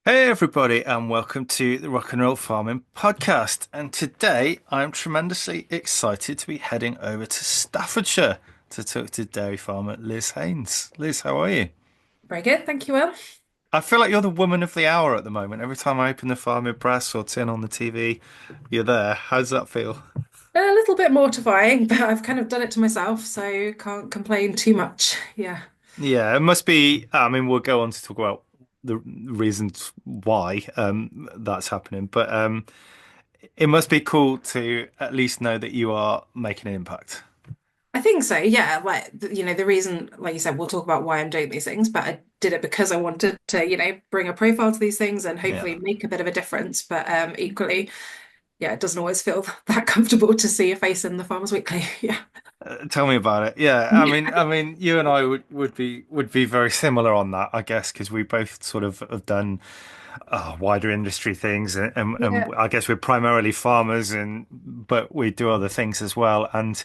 Hey everybody, and welcome to the Rock and Roll Farming Podcast. And today I'm tremendously excited to be heading over to Staffordshire to talk to dairy farmer Liz Haines. Liz, how are you? Very good, thank you, Will. I feel like you're the woman of the hour at the moment. Every time I open the farming press or turn on the TV, you're there. How's that feel? A little bit mortifying, but I've kind of done it to myself, so can't complain too much. Yeah. Yeah, it must be. I mean, we'll go on to talk about the reasons why that's happening, but it must be cool to at least know that you are making an impact. I think so, yeah. The reason, like you said, we'll talk about why I'm doing these things, but I did it because I wanted to, bring a profile to these things and Yeah. hopefully make a bit of a difference. But equally, yeah, it doesn't always feel that comfortable to see a face in the Farmers Weekly. Yeah. Tell me about it. Yeah, I mean, you and I would be very similar on that, I guess, because we both sort of have done wider industry things, and Yeah. I guess we're primarily farmers, and but we do other things as well. And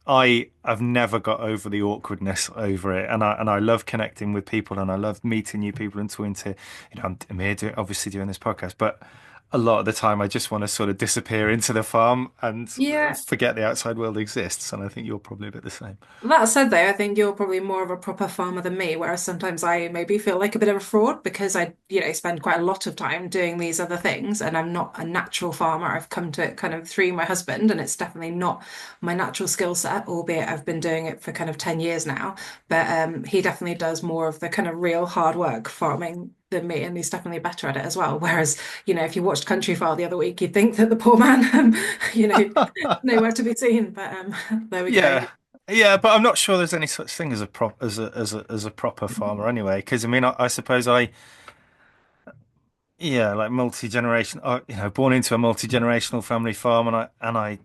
I have never got over the awkwardness over it, and I love connecting with people, and I love meeting new people and talking to, I'm here obviously doing this podcast, but a lot of the time I just want to sort of disappear into the farm and Yeah. forget the outside world exists, and I think you're probably a bit the same. That said, though, I think you're probably more of a proper farmer than me, whereas sometimes I maybe feel like a bit of a fraud because I, spend quite a lot of time doing these other things and I'm not a natural farmer. I've come to it kind of through my husband, and it's definitely not my natural skill set, albeit I've been doing it for kind of 10 years now. But he definitely does more of the kind of real hard work farming than me, and he's definitely better at it as well. Whereas, if you watched Country File the other week, you'd think that the poor man, you know, nowhere to be seen. But there we go. Yeah. Yeah, but I'm not sure there's any such thing as a proper farmer anyway. Because I mean, I suppose like multi-generation, born into a multi-generational family farm, and I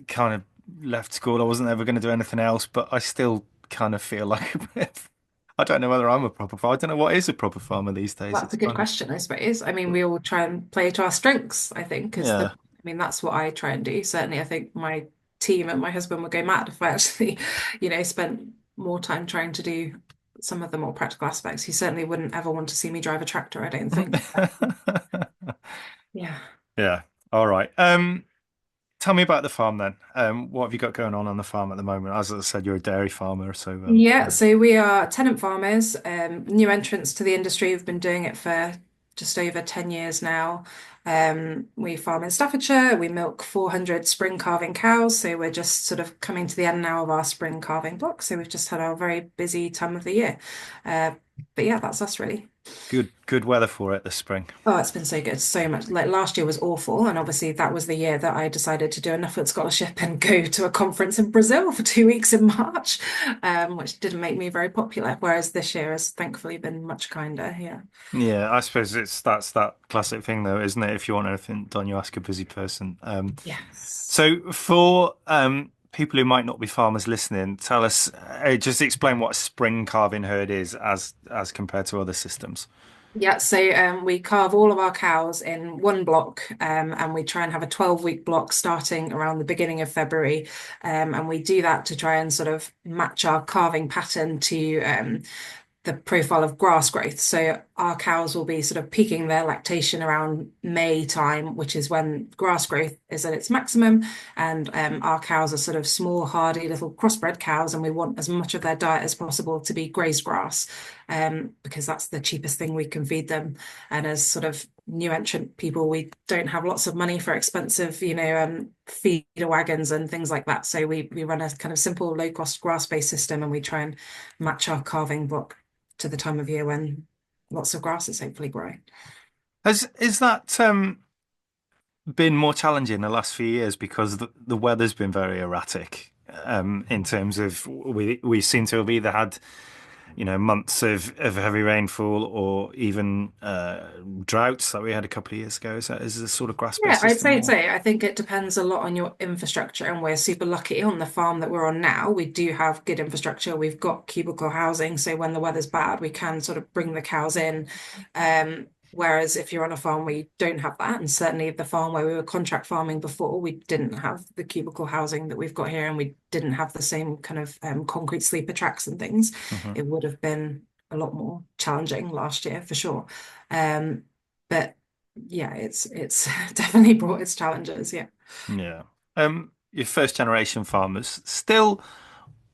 kind of left school. I wasn't ever going to do anything else, but I still kind of feel like I don't know whether I'm a proper farmer. I don't know what is a proper farmer these days. That's It's a good kind of question, I suppose. I mean, we all try and play to our strengths, I think, yeah, that's what I try and do. Certainly, I think my team and my husband would go mad if I actually, spent more time trying to do some of the more practical aspects. He certainly wouldn't ever want to see me drive a tractor, I don't think. Yeah. yeah. All right. Tell me about the farm then. What have you got going on the farm at the moment? As I said, you're a dairy farmer, so Yeah, so we are tenant farmers, new entrants to the industry. We've been doing it for just over 10 years now. We farm in Staffordshire. We milk 400 spring calving cows. So we're just sort of coming to the end now of our spring calving block. So we've just had our very busy time of the year. Uh, but yeah, that's us really. good weather for it this spring. Oh, it's been so good, so much. Like last year was awful, and obviously that was the year that I decided to do a Nuffield Scholarship and go to a conference in Brazil for 2 weeks in March, which didn't make me very popular. Whereas this year has thankfully been much kinder. Yeah. Yeah, I suppose that's that classic thing though, isn't it? If you want anything done, you ask a busy person. Yes. So for people who might not be farmers listening, tell us, just explain what a spring calving herd is as compared to other systems. Yeah, so we carve all of our cows in one block, and we try and have a 12-week block starting around the beginning of February. And we do that to try and sort of match our calving pattern to the profile of grass growth. So our cows will be sort of peaking their lactation around May time, which is when grass growth is at its maximum. And our cows are sort of small, hardy little crossbred cows, and we want as much of their diet as possible to be grazed grass, because that's the cheapest thing we can feed them. And as sort of new entrant people, we don't have lots of money for expensive, feeder wagons and things like that. So we run a kind of simple, low cost grass based system, and we try and match our calving block to the time of year when lots of grass is hopefully growing. Has is that been more challenging the last few years because the weather's been very erratic in terms of we seem to have either had months of heavy rainfall or even droughts that we had a couple of years ago. Is this sort of Yeah, grass-based I'd system say so. more? I think it depends a lot on your infrastructure, and we're super lucky on the farm that we're on now. We do have good infrastructure. We've got cubicle housing, so when the weather's bad, we can sort of bring the cows in. Whereas if you're on a farm where you don't have that, and certainly the farm where we were contract farming before, we didn't have the cubicle housing that we've got here, and we didn't have the same kind of concrete sleeper tracks and things. Hmm. It would have been a lot more challenging last year for sure. Um, but yeah, it's definitely brought its challenges. Yeah. Yeah. Your first generation farmers still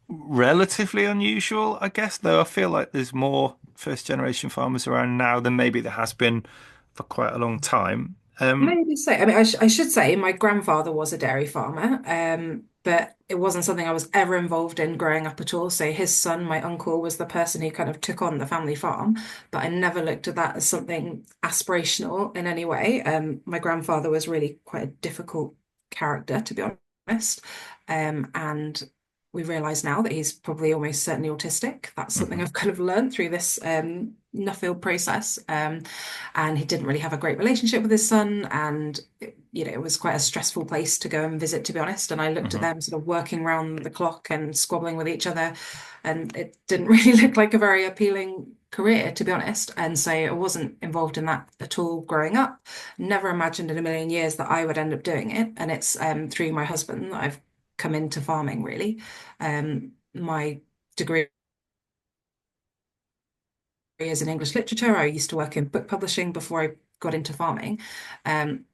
relatively unusual, I guess, though I feel like there's more first generation farmers around now than maybe there has been for quite a long time. Maybe so. I mean, I should say my grandfather was a dairy farmer, but it wasn't something I was ever involved in growing up at all. So his son, my uncle, was the person who kind of took on the family farm, but I never looked at that as something aspirational in any way. My grandfather was really quite a difficult character, to be honest. And we realize now that he's probably almost certainly autistic. That's something Mhm. I've kind of learned through this Nuffield process. And he didn't really have a great relationship with his son, and it was quite a stressful place to go and visit, to be honest. And I looked at Mhm. them sort of working around the clock and squabbling with each other, and it didn't really look like a very appealing career, to be honest. And so I wasn't involved in that at all growing up. Never imagined in a million years that I would end up doing it. And it's through my husband that I've come into farming, really. My degree is in English literature. I used to work in book publishing before I got into farming. Um,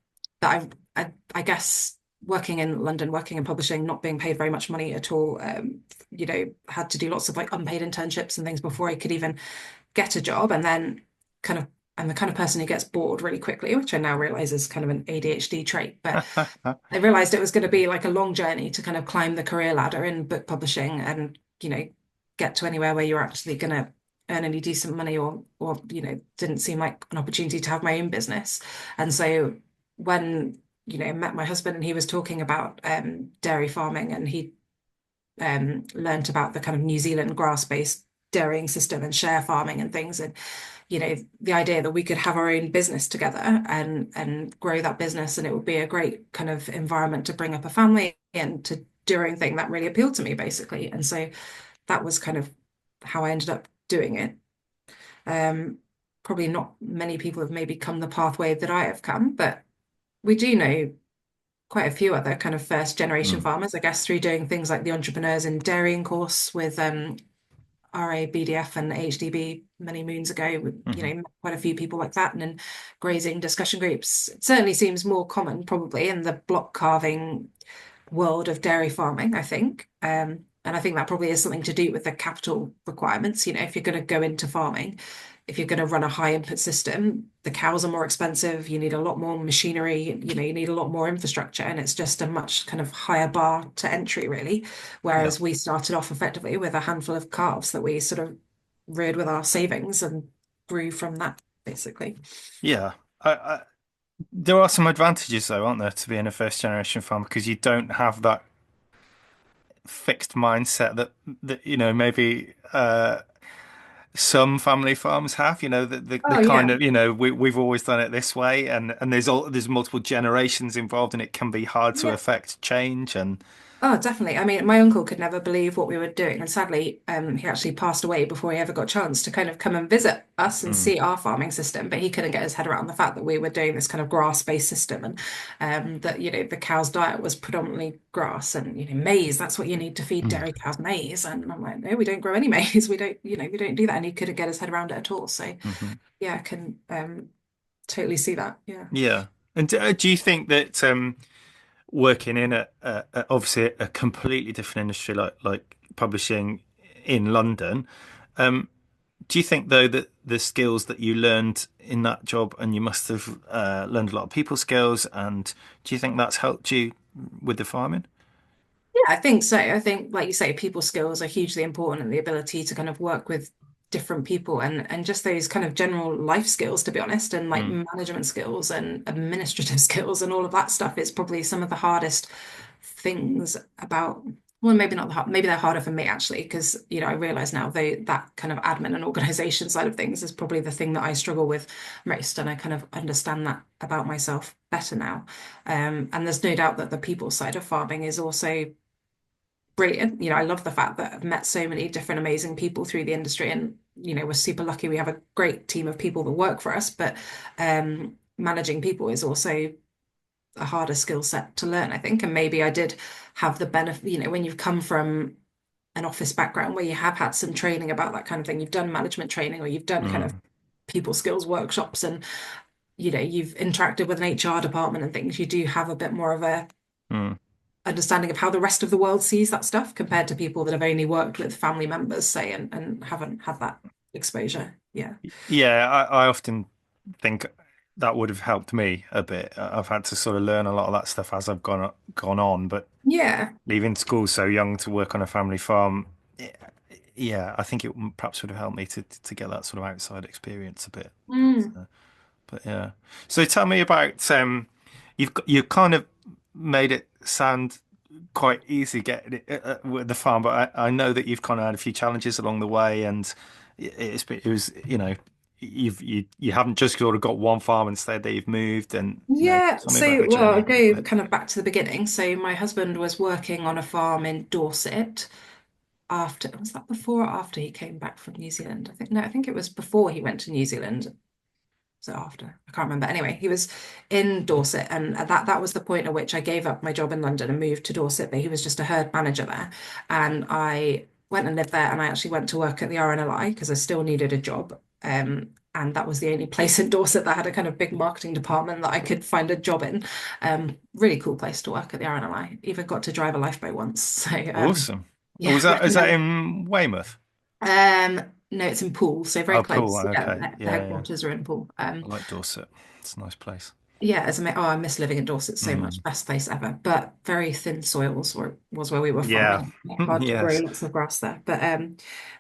but I guess working in London, working in publishing, not being paid very much money at all, had to do lots of like unpaid internships and things before I could even get a job. And then kind of, I'm the kind of person who gets bored really quickly, which I now realize is kind of an ADHD trait. But I realized it was going to be like a long journey to kind of climb the career ladder in book publishing and, get to anywhere where you're actually going to earn any decent money or didn't seem like an opportunity to have my own business. And so when, met my husband and he was talking about dairy farming and he learned about the kind of New Zealand grass-based dairying system and share farming and things and the idea that we could have our own business together and grow that business and it would be a great kind of environment to bring up a family and to do our own thing that really appealed to me basically. And so that was kind of how I ended up doing it. Um, Probably not many people have maybe come the pathway that I have come, but we do know quite a few other kind of first generation Mm. farmers, I guess, through doing things like the Entrepreneurs in Dairying course with RABDF and HDB many moons ago, with, Mhm. quite a few people like that, and in grazing discussion groups. It certainly seems more common, probably, in the block carving world of dairy farming, I think. And I think that probably has something to do with the capital requirements. If you're going to go into farming, if you're going to run a high input system, the cows are more expensive. You need a lot more machinery, you need a lot more infrastructure, and it's just a much kind of higher bar to entry, really. Yeah. Whereas we started off effectively with a handful of calves that we sort of reared with our savings and grew from that, basically. Yeah. There are some advantages though, aren't there, to being a first generation farmer because you don't have that fixed mindset that maybe some family farms have, the Oh, kind yeah. of, we've always done it this way and there's multiple generations involved and it can be hard to Yeah. affect change and Oh, definitely. I mean, my uncle could never believe what we were doing. And sadly, he actually passed away before he ever got a chance to kind of come and visit us and mm, see our farming system. But he couldn't get his head around the fact that we were doing this kind of grass-based system and that, the cow's diet was predominantly grass and, maize. That's what you need to feed mm, dairy cows, maize. And I'm like, no, we don't grow any maize. We don't do that. And he couldn't get his head around it at all. So mhm. yeah, I can totally see that. Yeah. Yeah. And do you think that working in obviously a completely different industry like publishing in London, um, do you think though that the skills that you learned in that job and you must have learned a lot of people skills and do you think that's helped you with the farming? Yeah, I think so. I think, like you say, people skills are hugely important and the ability to kind of work with different people and just those kind of general life skills, to be honest, and like Mm, management skills and administrative skills and all of that stuff is probably some of the hardest things about, well, maybe not the hard, maybe they're harder for me actually, because I realize now that kind of admin and organization side of things is probably the thing that I struggle with most, and I kind of understand that about myself better now. And there's no doubt that the people side of farming is also brilliant. I love the fact that I've met so many different amazing people through the industry and we're super lucky we have a great team of people that work for us, but managing people is also a harder skill set to learn, I think. And maybe I did have the benefit, when you've come from an office background where you have had some training about that kind of thing. You've done management training or you've done kind of Mm, people skills workshops and you've interacted with an HR department and things, you do have a bit more of a mm. understanding of how the rest of the world sees that stuff compared to people that have only worked with family members, say, and haven't had that exposure. Yeah. Yeah, I often think that would have helped me a bit. I've had to sort of learn a lot of that stuff as I've gone on, but Yeah. leaving school so young to work on a family farm, yeah, I think it perhaps would have helped me to get that sort of outside experience a bit. Mm. But yeah. So tell me about you kind of made it sound quite easy getting it with the farm, but I know that you've kind of had a few challenges along the way, and it was you haven't just sort of got one farm instead that you've moved, and Yeah, tell me about so the well, I'll journey a little go bit. kind of back to the beginning. So my husband was working on a farm in Dorset after, was that before or after he came back from New Zealand? I think no, I think it was before he went to New Zealand. So after, I can't remember. Anyway, he was in Dorset, and that was the point at which I gave up my job in London and moved to Dorset. But he was just a herd manager there, and I went and lived there. And I actually went to work at the RNLI because I still needed a job. And that was the only place in Dorset that had a kind of big marketing department that I could find a job in. Really cool place to work at the RNLI. Even got to drive a lifeboat once. So Awesome. yeah, Was that is that recommend. in Weymouth? No, it's in Poole, so very Oh, Poole. close. Yeah, Okay. the Yeah, yeah. headquarters are in Poole. I like Dorset. It's a nice place. Yeah, I miss living in Dorset so much. Mm. Best place ever. But very thin soils was where we were Yeah. farming. Hard to grow Yes. lots of grass there. But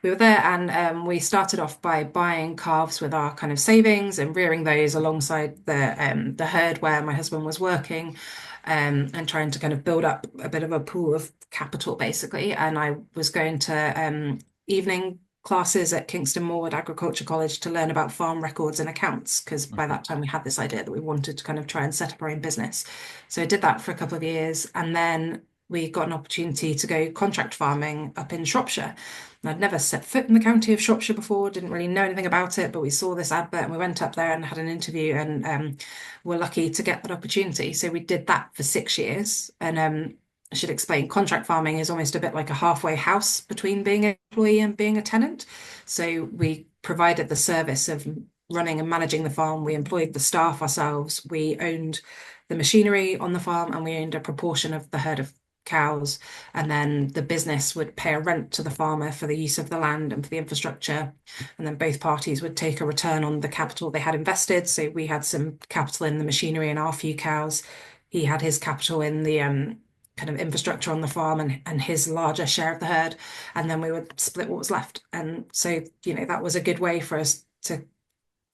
we were there and we started off by buying calves with our kind of savings and rearing those alongside the herd where my husband was working, and trying to kind of build up a bit of a pool of capital basically. And I was going to evening classes at Kingston Morwood Agriculture College to learn about farm records and accounts because by Mhm. that time we had this idea that we wanted to kind of try and set up our own business. So I did that for a couple of years and then we got an opportunity to go contract farming up in Shropshire. And I'd never set foot in the county of Shropshire before, didn't really know anything about it, but we saw this advert and we went up there and had an interview and were lucky to get that opportunity. So we did that for 6 years. And I should explain, contract farming is almost a bit like a halfway house between being an employee and being a tenant. So we provided the service of running and managing the farm. We employed the staff ourselves. We owned the machinery on the farm and we owned a proportion of the herd of cows. And then the business would pay a rent to the farmer for the use of the land and for the infrastructure. And then both parties would take a return on the capital they had invested. So we had some capital in the machinery and our few cows. He had his capital in the kind of infrastructure on the farm and his larger share of the herd, and then we would split what was left. And so, that was a good way for us to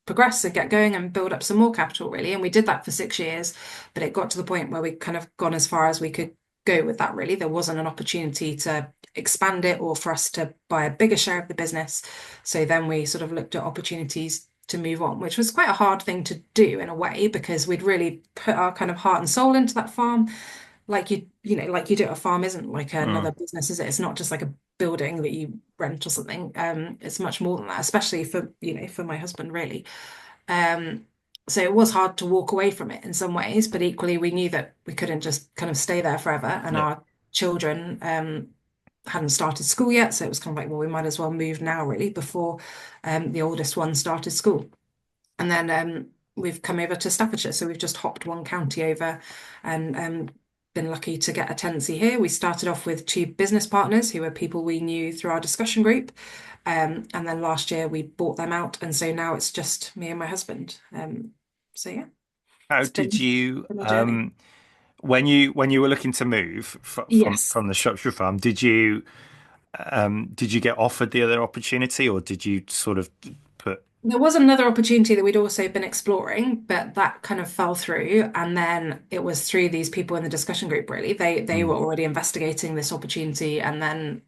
progress and get going and build up some more capital, really. And we did that for 6 years, but it got to the point where we kind of gone as far as we could go with that, really. There wasn't an opportunity to expand it or for us to buy a bigger share of the business. So then we sort of looked at opportunities to move on, which was quite a hard thing to do in a way because we'd really put our kind of heart and soul into that farm like like you do at a farm isn't like Mm. another business, is it? It's not just like a building that you rent or something. It's much more than that, especially for my husband, really. Um, so it was hard to walk away from it in some ways, but equally we knew that we couldn't just kind of stay there forever. And Yeah. our children hadn't started school yet, so it was kind of like, well, we might as well move now, really, before the oldest one started school. And then we've come over to Staffordshire. So we've just hopped one county over and been lucky to get a tenancy here. We started off with two business partners who were people we knew through our discussion group. And then last year we bought them out. And so now it's just me and my husband. So yeah, How it's did you been a journey. when you were looking to move Yes. from the Shropshire farm, did you get offered the other opportunity, or did you sort of put? There was another opportunity that we'd also been exploring, but that kind of fell through. And then it was through these people in the discussion group, really. They were Mm. already investigating this opportunity, and then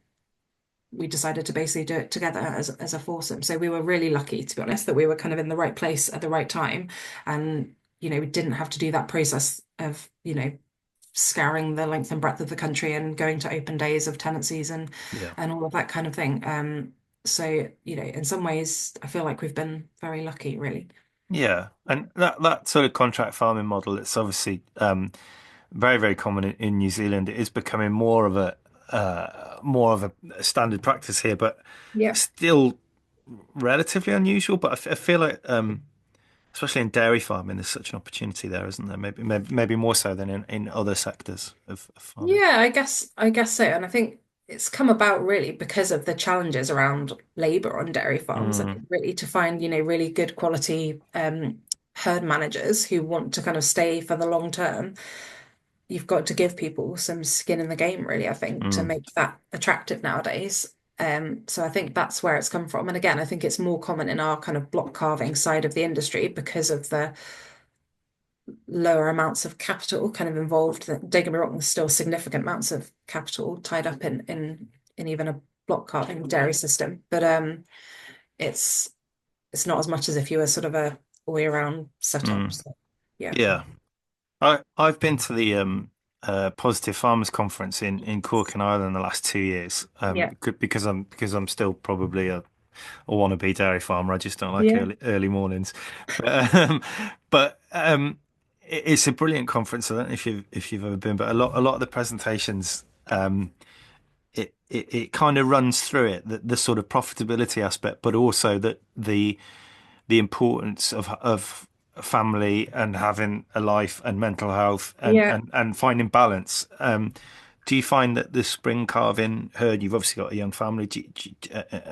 we decided to basically do it together as a foursome. So we were really lucky, to be honest, that we were kind of in the right place at the right time. And, we didn't have to do that process of, scouring the length and breadth of the country and going to open days of tenancies Yeah. and all of that kind of thing. So, in some ways, I feel like we've been very lucky, really. Yeah, and that sort of contract farming model, it's obviously very, very common in New Zealand. It is becoming more of more of a standard practice here, but Yeah. still relatively unusual. But I feel like, especially in dairy farming, there's such an opportunity there, isn't there? Maybe more so than in other sectors of farming. Yeah, I guess so. And I think it's come about really because of the challenges around labor on dairy farms. I Mm, think really to find, really good quality herd managers who want to kind of stay for the long term, you've got to give people some skin in the game, really, I think, to mm, make that attractive nowadays. So I think that's where it's come from. And again, I think it's more common in our kind of block carving side of the industry because of the lower amounts of capital kind of involved. Don't get me wrong, there's still significant amounts of capital tied up in even a block carving dairy system, but it's it's not as much as if you were sort of a all year round setup. mm. So yeah, Yeah. I've been to the Positive Farmers Conference in Cork in Ireland the last 2 years. yeah, Because I'm still probably a wannabe dairy farmer. I just don't like yeah. early mornings. But it's a brilliant conference. I don't know if you've ever been, but a lot of the presentations, it kind of runs through it, the sort of profitability aspect, but also the importance of family and having a life and mental health and Yeah. and finding balance. Do you find that the spring carving herd, you've obviously got a young family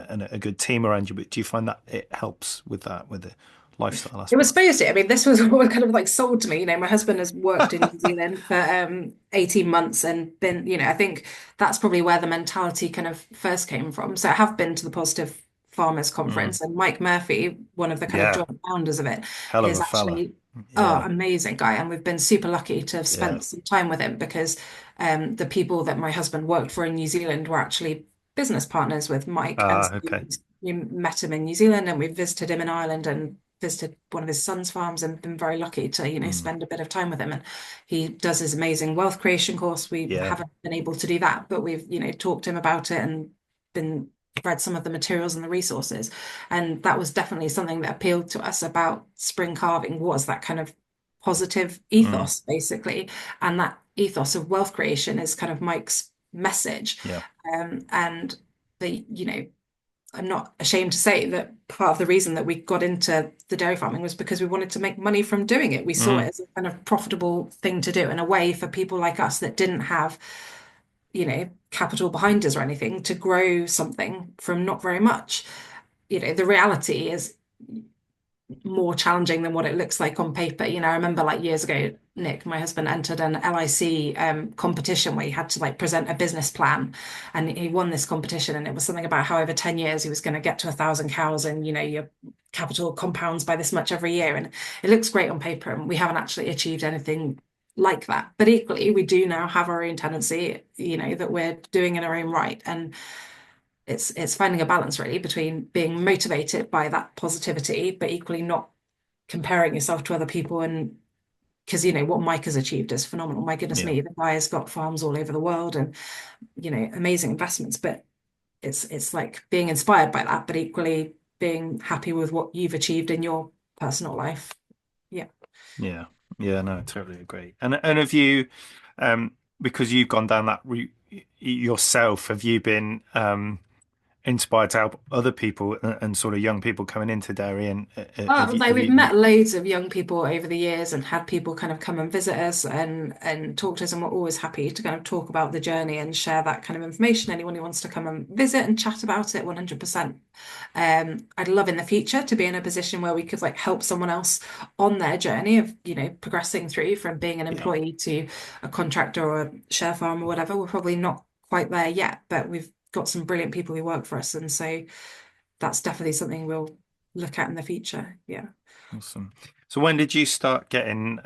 and a good team around you, but do you find that it helps with that, with the lifestyle It was aspect? supposed to. I mean, this was what was kind of like sold to me. My husband has worked in New Zealand for 18 months and been, I think that's probably where the mentality kind of first came from. So I have been to the Positive Farmers Mm. Conference, and Mike Murphy, one of the kind of Yeah, joint founders of it, hell of is a fella. actually Yeah, amazing guy. And we've been super lucky to have yeah. spent some time with him because the people that my husband worked for in New Zealand were actually business partners with Mike. And Ah, so okay. we met him in New Zealand and we visited him in Ireland and visited one of his son's farms and been very lucky to, Mm. spend a bit of time with him. And he does his amazing wealth creation course. We Yeah. haven't been able to do that, but we've, talked to him about it and been read some of the materials and the resources. And that was definitely something that appealed to us about spring carving was that kind of positive Mm. ethos, basically. And that ethos of wealth creation is kind of Mike's message. Yeah. And I'm not ashamed to say that part of the reason that we got into the dairy farming was because we wanted to make money from doing it. We saw it Mm. as a kind of profitable thing to do and a way for people like us that didn't have, capital behind us or anything to grow something from not very much. The reality is more challenging than what it looks like on paper. I remember like years ago, Nick, my husband, entered an LIC competition where he had to like present a business plan, and he won this competition, and it was something about how over 10 years he was going to get to 1,000 cows, and your capital compounds by this much every year, and it looks great on paper, and we haven't actually achieved anything like that. But equally, we do now have our own tendency, that we're doing in our own right, and it's finding a balance really between being motivated by that positivity, but equally not comparing yourself to other people. And because what Mike has achieved is phenomenal. My goodness Yeah. me, the guy has got farms all over the world and amazing investments. But it's like being inspired by that, but equally being happy with what you've achieved in your personal life. Yeah. Yeah, yeah, no, I totally agree. And have you, because you've gone down that route yourself, have you been inspired to help other people and sort of young people coming into dairy? And have you Like have we've you? met loads of young people over the years and had people kind of come and visit us and talk to us, and we're always happy to kind of talk about the journey and share that kind of information. Anyone who wants to come and visit and chat about it, 100%. I'd love in the future to be in a position where we could like help someone else on their journey of, progressing through from being an Yeah, employee to a contractor or a share farm or whatever. We're probably not quite there yet, but we've got some brilliant people who work for us, and so that's definitely something we'll look at in the future. Yeah. awesome. So when did you start getting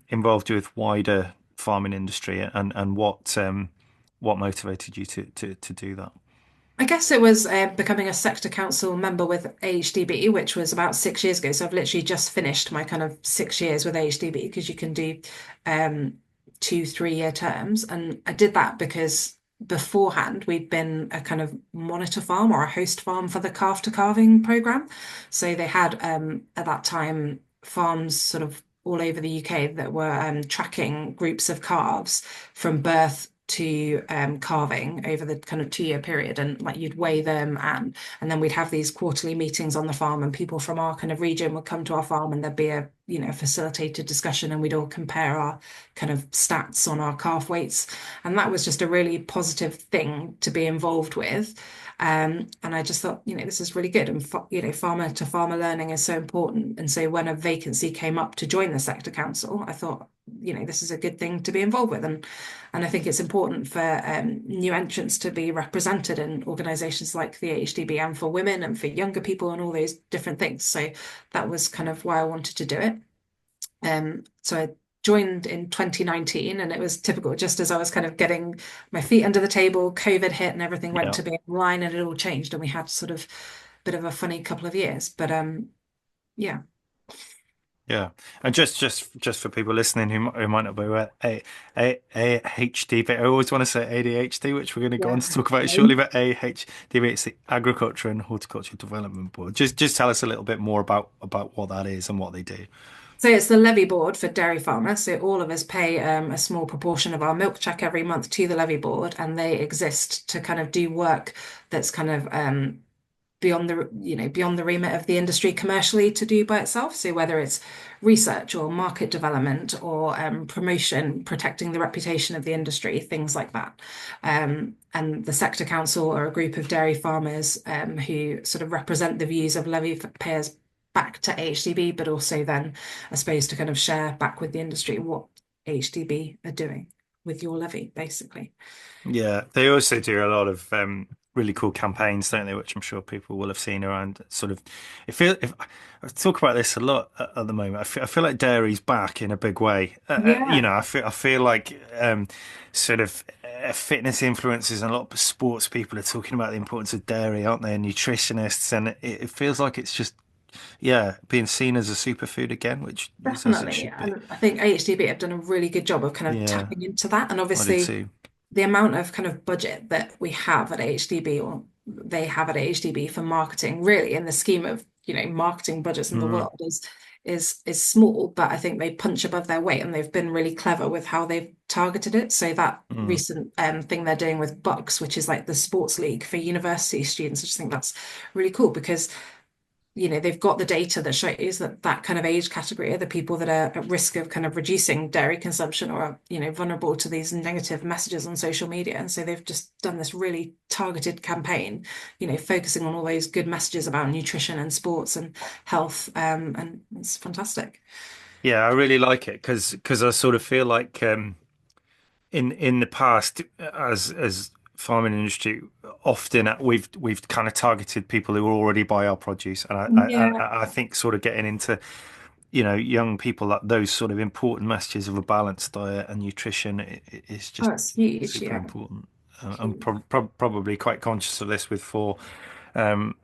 involved with wider farming industry, and what motivated you to do that? I guess it was becoming a sector council member with AHDB, which was about 6 years ago. So I've literally just finished my kind of 6 years with AHDB because you can do um, 2 3 year terms. And I did that because beforehand we'd been a kind of monitor farm or a host farm for the calf to calving program. So they had at that time farms sort of all over the UK that were tracking groups of calves from birth to calving over the kind of 2 year period, and like you'd weigh them, and then we'd have these quarterly meetings on the farm, and people from our kind of region would come to our farm, and there'd be a facilitated discussion, and we'd all compare our kind of stats on our calf weights, and that was just a really positive thing to be involved with. And I just thought, this is really good. And, farmer to farmer learning is so important. And so when a vacancy came up to join the sector council, I thought, this is a good thing to be involved with. And I think it's important for new entrants to be represented in organisations like the AHDB, and for women and for younger people and all those different things. So that was kind of why I wanted to do it. So I joined in 2019, and it was typical, just as I was kind of getting my feet under the table, COVID hit and everything went Yeah. to be online, and it all changed, and we had sort of a bit of a funny couple of years. But yeah. Yeah, and just for people listening who might not be aware, AHD, but I always want to say ADHD, which we're going to go Yeah. on to talk about shortly. But AHDB, it's the Agriculture and Horticulture Development Board. Just tell us a little bit more about what that is and what they do. So it's the levy board for dairy farmers. So all of us pay a small proportion of our milk check every month to the levy board, and they exist to kind of do work that's kind of beyond the remit of the industry commercially to do by itself. So whether it's research or market development or promotion, protecting the reputation of the industry, things like that. And the sector council are a group of dairy farmers who sort of represent the views of levy payers back to AHDB, but also then, I suppose, to kind of share back with the industry what AHDB are doing with your levy, basically. Yeah, they also do a lot of really cool campaigns, don't they? Which I'm sure people will have seen around. Sort of, if I talk about this a lot at the moment, I feel like dairy's back in a big way. Yeah, I feel like sort of fitness influencers and a lot of sports people are talking about the importance of dairy, aren't they? And nutritionists, and it feels like it's just being seen as a superfood again, which is as it definitely. should be. And I think AHDB have done a really good job of kind of Yeah, tapping into that. And I do obviously, too. the amount of kind of budget that we have at AHDB, or they have at AHDB, for marketing, really in the scheme of, marketing budgets in the Mm, world, is small, but I think they punch above their weight, and they've been really clever with how they've targeted it. So that mm. recent thing they're doing with Bucks, which is like the sports league for university students, I just think that's really cool, because they've got the data that shows that that kind of age category are the people that are at risk of kind of reducing dairy consumption, or are, vulnerable to these negative messages on social media. And so they've just done this really targeted campaign, focusing on all those good messages about nutrition and sports and health. And it's fantastic. Yeah, I really like it because I sort of feel like in the past, as farming industry, often we've kind of targeted people who already buy our produce, and Yeah. I think sort of getting into young people, that those sort of important messages of a balanced diet and nutrition is Oh, just it's huge. super Yeah. important. I'm Huge. probably quite conscious of this with four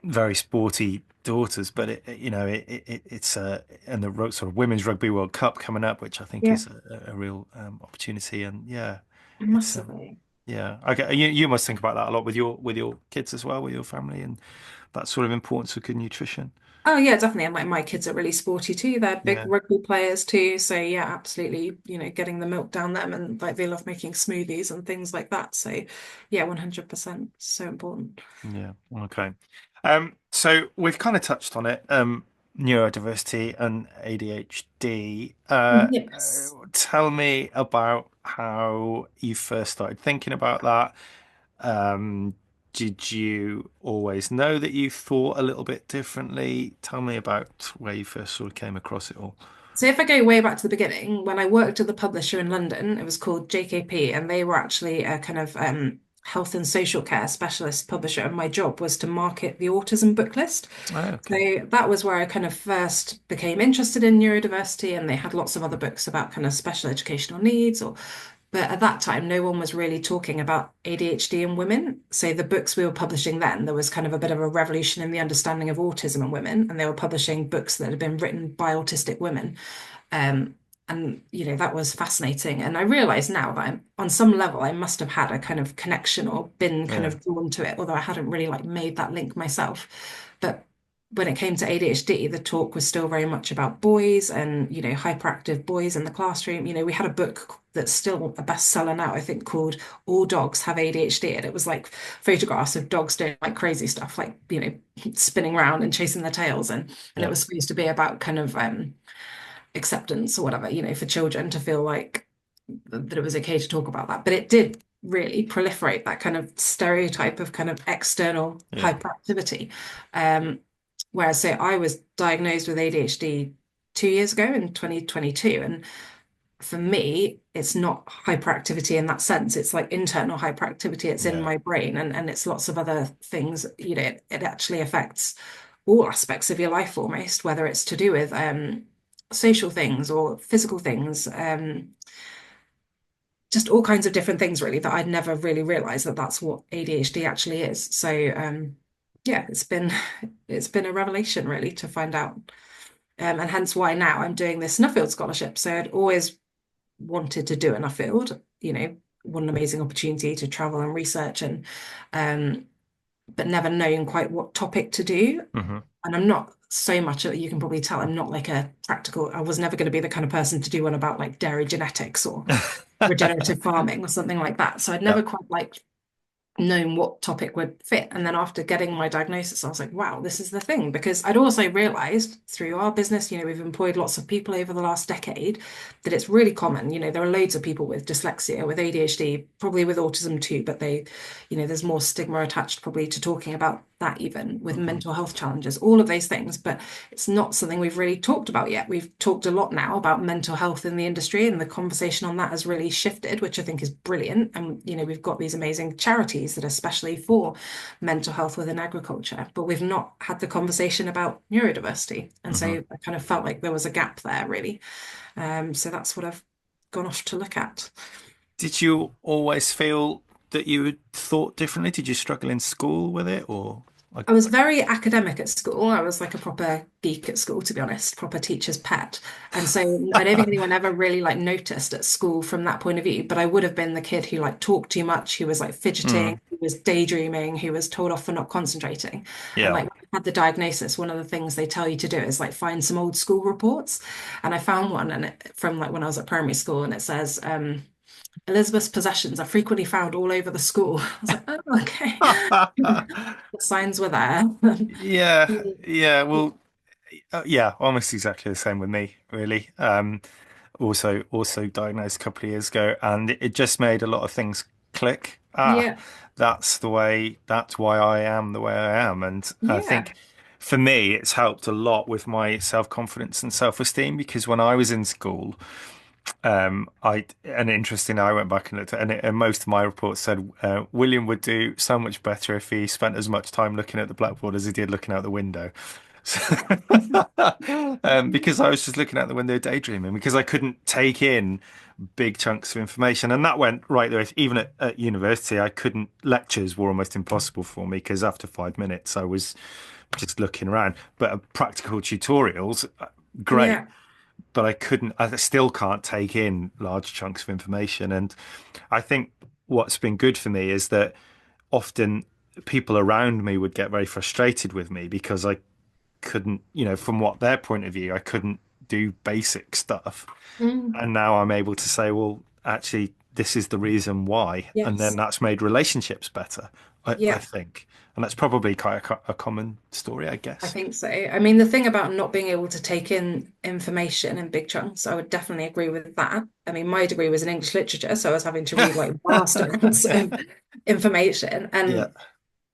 very sporty daughters, but it's and the sort of Women's Rugby World Cup coming up, which I think Yeah. is a real opportunity. And yeah, it's Massively. yeah. Okay, you must think about that a lot with your kids as well, with your family, and that sort of importance of good nutrition. Oh yeah, definitely. And like my kids are really sporty too. They're big Yeah, rugby players too. So yeah, absolutely, getting the milk down them, and like they love making smoothies and things like that. So yeah, 100%. So important. yeah. Okay. So we've kind of touched on it. Neurodiversity and ADHD. Yes. Tell me about how you first started thinking about that. Um, did you always know that you thought a little bit differently? Tell me about where you first sort of came across it all. So if I go way back to the beginning, when I worked at the publisher in London, it was called JKP, and they were actually a kind of health and social care specialist publisher, and my job was to market the autism book list. Oh, okay. So that was where I kind of first became interested in neurodiversity, and they had lots of other books about kind of special educational needs, but at that time, no one was really talking about ADHD in women. So the books we were publishing then, there was kind of a bit of a revolution in the understanding of autism in women, and they were publishing books that had been written by autistic women. Um, and that was fascinating. And I realize now that on some level I must have had a kind of connection or been kind Yeah. of drawn to it, although I hadn't really like made that link myself. But when it came to ADHD, the talk was still very much about boys and, hyperactive boys in the classroom. We had a book that's still a bestseller now, I think, called All Dogs Have ADHD. And it was like photographs of dogs doing like crazy stuff, like, spinning around and chasing their tails. And it Yeah. was supposed to be about kind of acceptance or whatever, for children to feel like that it was okay to talk about that. But it did really proliferate that kind of stereotype of kind of external Yeah. hyperactivity. Um, Whereas, say, I was diagnosed with ADHD 2 years ago in 2022. And for me, it's not hyperactivity in that sense. It's like internal hyperactivity. It's in Yeah. my brain and it's lots of other things. It actually affects all aspects of your life almost, whether it's to do with social things or physical things, just all kinds of different things really that I'd never really realized that that's what ADHD actually is. So yeah, it's been a revelation really to find out. And hence why now I'm doing this Nuffield Scholarship. So I'd always wanted to do a Nuffield, what an amazing opportunity to travel and research um, but never known quite what topic to do. Hmm. And I'm not so much, you can probably tell, I'm not like a practical, I was never going to be the kind of person to do one about like dairy genetics or regenerative farming or something like that. So I'd Yeah. never quite like known what topic would fit. And then after getting my diagnosis, I was like, wow, this is the thing. Because I'd also realized through our business, we've employed lots of people over the last decade, that it's really common. There are loads of people with dyslexia, with ADHD, probably with autism too, but there's more stigma attached probably to talking about that, even with Hmm. mental health challenges, all of those things. But it's not something we've really talked about yet. We've talked a lot now about mental health in the industry, and the conversation on that has really shifted, which I think is brilliant. And, we've got these amazing charities that are especially for mental health within agriculture, but we've not had the conversation about neurodiversity. And so Hmm. I kind of felt like there was a gap there, really. So that's what I've gone off to look at. Did you always feel that you had thought differently? Did you struggle in school with it, or like? I was very academic at school. I was like a proper geek at school, to be honest, proper teacher's pet. And so I don't think anyone ever really like noticed at school from that point of view. But I would have been the kid who like talked too much, who was like fidgeting, Mm, who was daydreaming, who was told off for not concentrating. And yeah. like when I had the diagnosis, one of the things they tell you to do is like find some old school reports. And I found one from like when I was at primary school, and it says, Elizabeth's possessions are frequently found all over the school. I was like, oh, okay. The signs were there. Yeah, yeah. Well, yeah, almost exactly the same with me, really. Also diagnosed a couple of years ago, and it just made a lot of things click. Yeah, That's the way, that's why I am the way I am. And I yeah. think for me, it's helped a lot with my self-confidence and self-esteem because when I was in school, and interesting, I went back and looked at, and most of my reports said William would do so much better if he spent as much time looking at the blackboard as he did looking out the window. So, because I was just looking out the window daydreaming because I couldn't take in big chunks of information, and that went right there. Even at university, I couldn't. Lectures were almost impossible for me because after 5 minutes, I was just looking around. But practical tutorials, great, Yeah. but I still can't take in large chunks of information. And I think what's been good for me is that often people around me would get very frustrated with me because I couldn't, from what their point of view, I couldn't do basic stuff. Mm, And now I'm able to say, well, actually, this is the reason why. And then yes. that's made relationships better, I Yeah, think. And that's probably quite a common story, I I guess. think so. I mean, the thing about not being able to take in information in big chunks, I would definitely agree with that. I mean, my degree was in English literature, so I was having to read like vast amounts of information. Yeah. And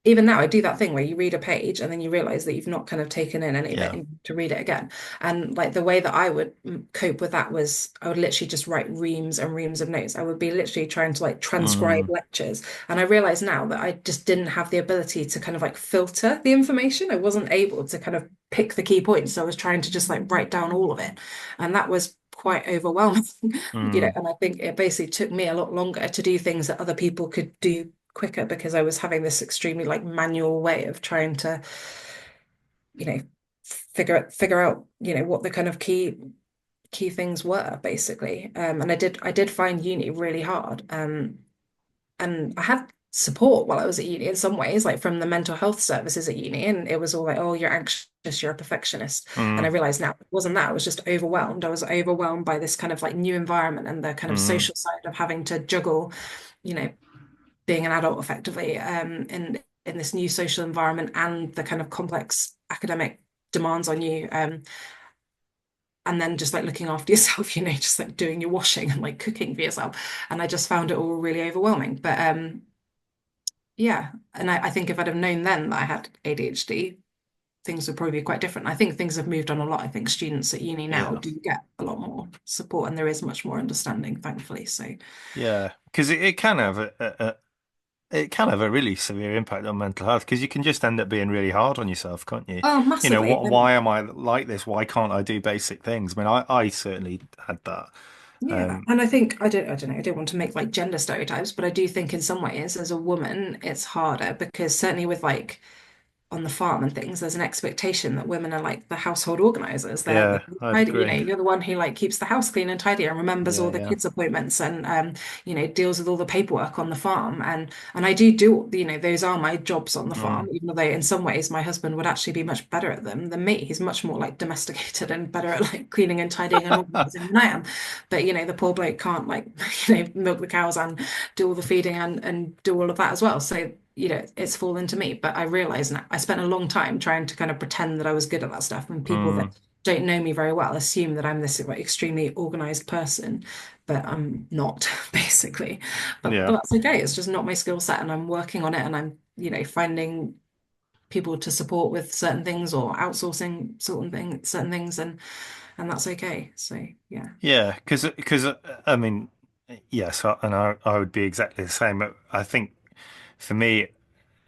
even now I do that thing where you read a page and then you realize that you've not kind of taken in any of it Yeah. and to read it again. And like the way that I would cope with that was I would literally just write reams and reams of notes. I would be literally trying to like transcribe Mm, lectures. And I realize now that I just didn't have the ability to kind of like filter the information. I wasn't able to kind of pick the key points. I was trying to just like write down all of it. And that was quite overwhelming, mm, and I think it basically took me a lot longer to do things that other people could do quicker because I was having this extremely like manual way of trying to, you know, figure out, what the kind of key things were basically. And I did find uni really hard. And I had support while I was at uni in some ways, like from the mental health services at uni, and it was all like, oh, you're anxious. you're a perfectionist. And I mm, realized now it wasn't that, I was just overwhelmed. I was overwhelmed by this kind of like new environment and the kind of mm. social side of having to juggle, you know, being an adult effectively, in this new social environment and the kind of complex academic demands on you. And then just like looking after yourself, just like doing your washing and like cooking for yourself. And I just found it all really overwhelming. But yeah, and I think if I'd have known then that I had ADHD, things would probably be quite different. I think things have moved on a lot. I think students at uni now Yeah, do get a lot more support and there is much more understanding, thankfully. So, yeah, because it can have it can have a really severe impact on mental health because you can just end up being really hard on yourself, can't you? oh, You know, massively. why am I like this? Why can't I do basic things? I mean, I certainly had that. Yeah, Um, and I think I don't know, I don't want to make like gender stereotypes, but I do think in some ways as a woman it's harder because certainly with like on the farm and things, there's an expectation that women are like the household organizers. They're yeah, I'd tidy, agree. you're the one who like keeps the house clean and tidy and remembers Yeah, all the yeah. kids' appointments and deals with all the paperwork on the farm. And I do, those are my jobs on the farm, Mm, even though in some ways my husband would actually be much better at them than me. He's much more like domesticated and better at like cleaning and tidying and organizing than I am. But the poor bloke can't like milk the cows and do all the feeding and do all of that as well. So it's fallen to me. But I realize now I spent a long time trying to kind of pretend that I was good at that stuff. And people that mm, don't know me very well assume that I'm this like, extremely organized person, but I'm not, basically. But yeah, that's okay. It's just not my skill set, and I'm working on it. And I'm, finding people to support with certain things or outsourcing certain things, and that's okay. So yeah, yeah. Because I mean, yes, and I would be exactly the same. But I think for me.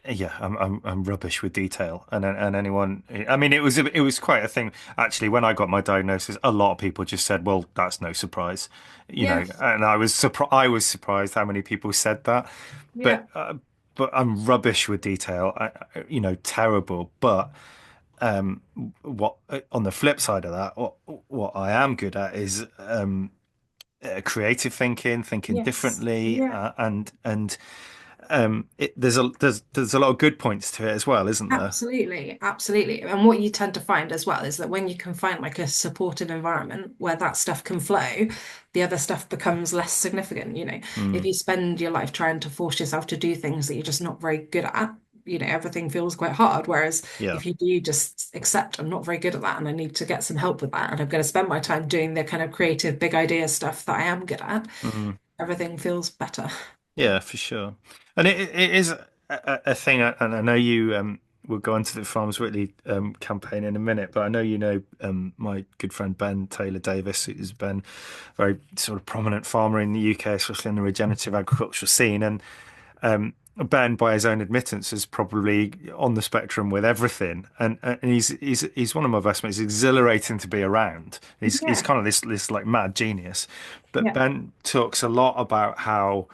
Yeah, I'm rubbish with detail, and anyone. I mean, it was quite a thing actually. When I got my diagnosis, a lot of people just said, "Well, that's no surprise," yeah, and I was surprised how many people said that. yeah, But I'm rubbish with detail. Terrible. But what on the flip side of that, what I am good at is creative thinking, thinking yes, differently, yeah. there's a lot of good points to it as well, isn't there? Absolutely, absolutely. And what you tend to find as well is that when you can find like a supportive environment where that stuff can flow, the other stuff becomes less significant. If Mm, you spend your life trying to force yourself to do things that you're just not very good at, everything feels quite hard. Whereas yeah. if you do just accept I'm not very good at that and I need to get some help with that, and I'm going to spend my time doing the kind of creative big idea stuff that I am good at, Mm, everything feels better. yeah, for sure. And it is a thing, and I know you we'll go into the Farmers Weekly campaign in a minute, but I know my good friend Ben Taylor Davis, who's been a very sort of prominent farmer in the UK, especially in the regenerative agricultural scene, and Ben, by his own admittance, is probably on the spectrum with everything, and he's one of my best mates. It's exhilarating to be around. He's Yeah, kind of this like mad genius, but yeah, Ben talks a lot about how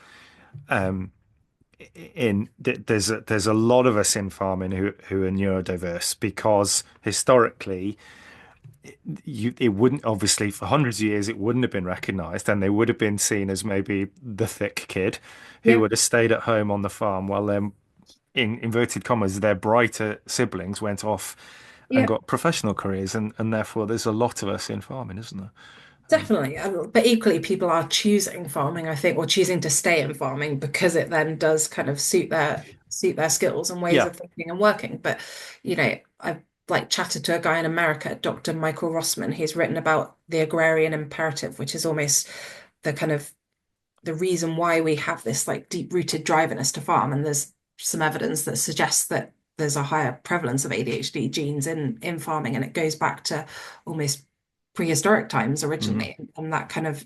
there's a lot of us in farming who are neurodiverse because historically it wouldn't obviously for hundreds of years it wouldn't have been recognized and they would have been seen as maybe the thick kid who yeah, would have stayed at home on the farm while then in inverted commas their brighter siblings went off and yeah. got professional careers and therefore there's a lot of us in farming, isn't there? Definitely. But equally, people are choosing farming, I think, or choosing to stay in farming because it then does kind of suit their skills and ways Yeah. of thinking and working. But, I've like chatted to a guy in America, Dr. Michael Rossman. He's written about the agrarian imperative, which is almost the kind of the reason why we have this like deep-rooted drive in us to farm. And there's some evidence that suggests that there's a higher prevalence of ADHD genes in farming, and it goes back to almost prehistoric times Mm, originally, and that kind of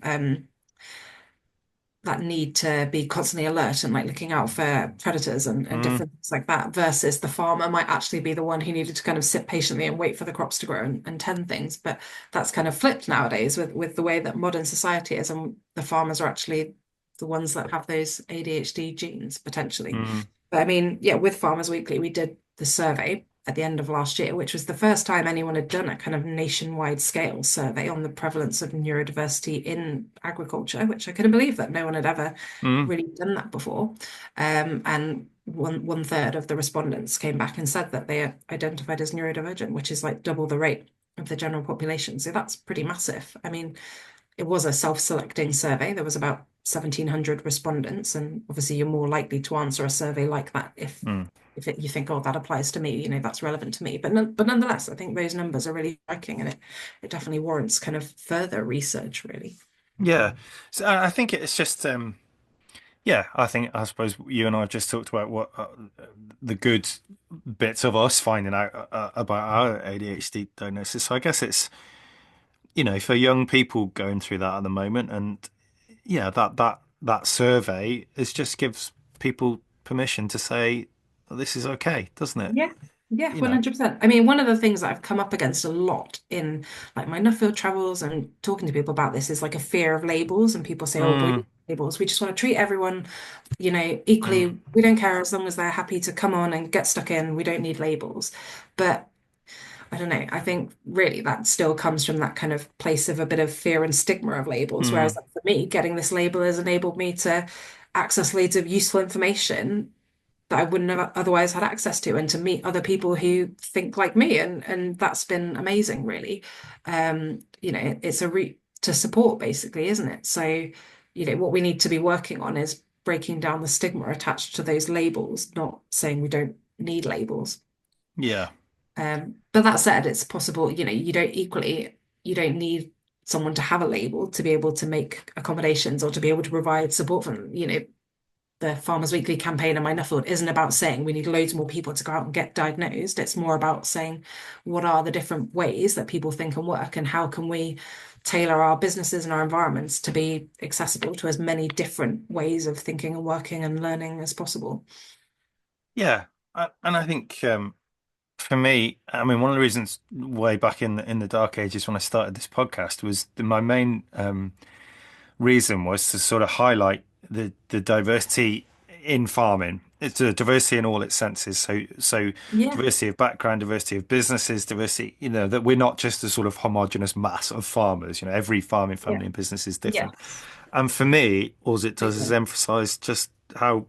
that need to be constantly alert and like looking out for predators and mm, different things like that, versus the farmer might actually be the one who needed to kind of sit patiently and wait for the crops to grow and tend things. But that's kind of flipped nowadays with the way that modern society is, and the farmers are actually the ones that have those ADHD genes potentially. mm, But I mean, yeah, with Farmers Weekly, we did the survey at the end of last year, which was the first time anyone had done a kind of nationwide scale survey on the prevalence of neurodiversity in agriculture, which I couldn't believe that no one had ever mm. really done that before. And one third of the respondents came back and said that they are identified as neurodivergent, which is like double the rate of the general population. So that's pretty massive. I mean, it was a self-selecting survey. There was about 1,700 respondents, and obviously you're more likely to answer a survey like that Mm. you think, oh, that applies to me, that's relevant to me. But nonetheless, I think those numbers are really striking, and it definitely warrants kind of further research, really. Yeah. So I think it's just yeah, I suppose you and I have just talked about what the good bits of us finding out about our ADHD diagnosis. So I guess it's, for young people going through that at the moment, and yeah, that survey is just gives people permission to say this is okay, doesn't it? Yeah. Yeah, You know. 100%. I mean, one of the things that I've come up against a lot in like my Nuffield travels and talking to people about this is like a fear of labels. And people say, oh, we Mm, don't need labels. We just want to treat everyone, mm, equally. We don't care as long as they're happy to come on and get stuck in. We don't need labels. But I don't know. I think really that still comes from that kind of place of a bit of fear and stigma of labels. Whereas mm. like, for me, getting this label has enabled me to access loads of useful information that I wouldn't have otherwise had access to, and to meet other people who think like me. And that's been amazing, really. It's a route to support, basically, isn't it? So, what we need to be working on is breaking down the stigma attached to those labels, not saying we don't need labels. Yeah. But that said, it's possible, you don't need someone to have a label to be able to make accommodations or to be able to provide support for them. The Farmers Weekly campaign in my Nuffield isn't about saying we need loads more people to go out and get diagnosed. It's more about saying what are the different ways that people think and work, and how can we tailor our businesses and our environments to be accessible to as many different ways of thinking and working and learning as possible. Yeah. And I think for me, I mean, one of the reasons way back in the dark ages when I started this podcast was my main reason was to sort of highlight the diversity in farming. It's a diversity in all its senses. So Yeah, diversity of background, diversity of businesses, diversity, that we're not just a sort of homogenous mass of farmers. Every farming yeah, family and business is different. yes, And for me, all it does is completely. emphasize just how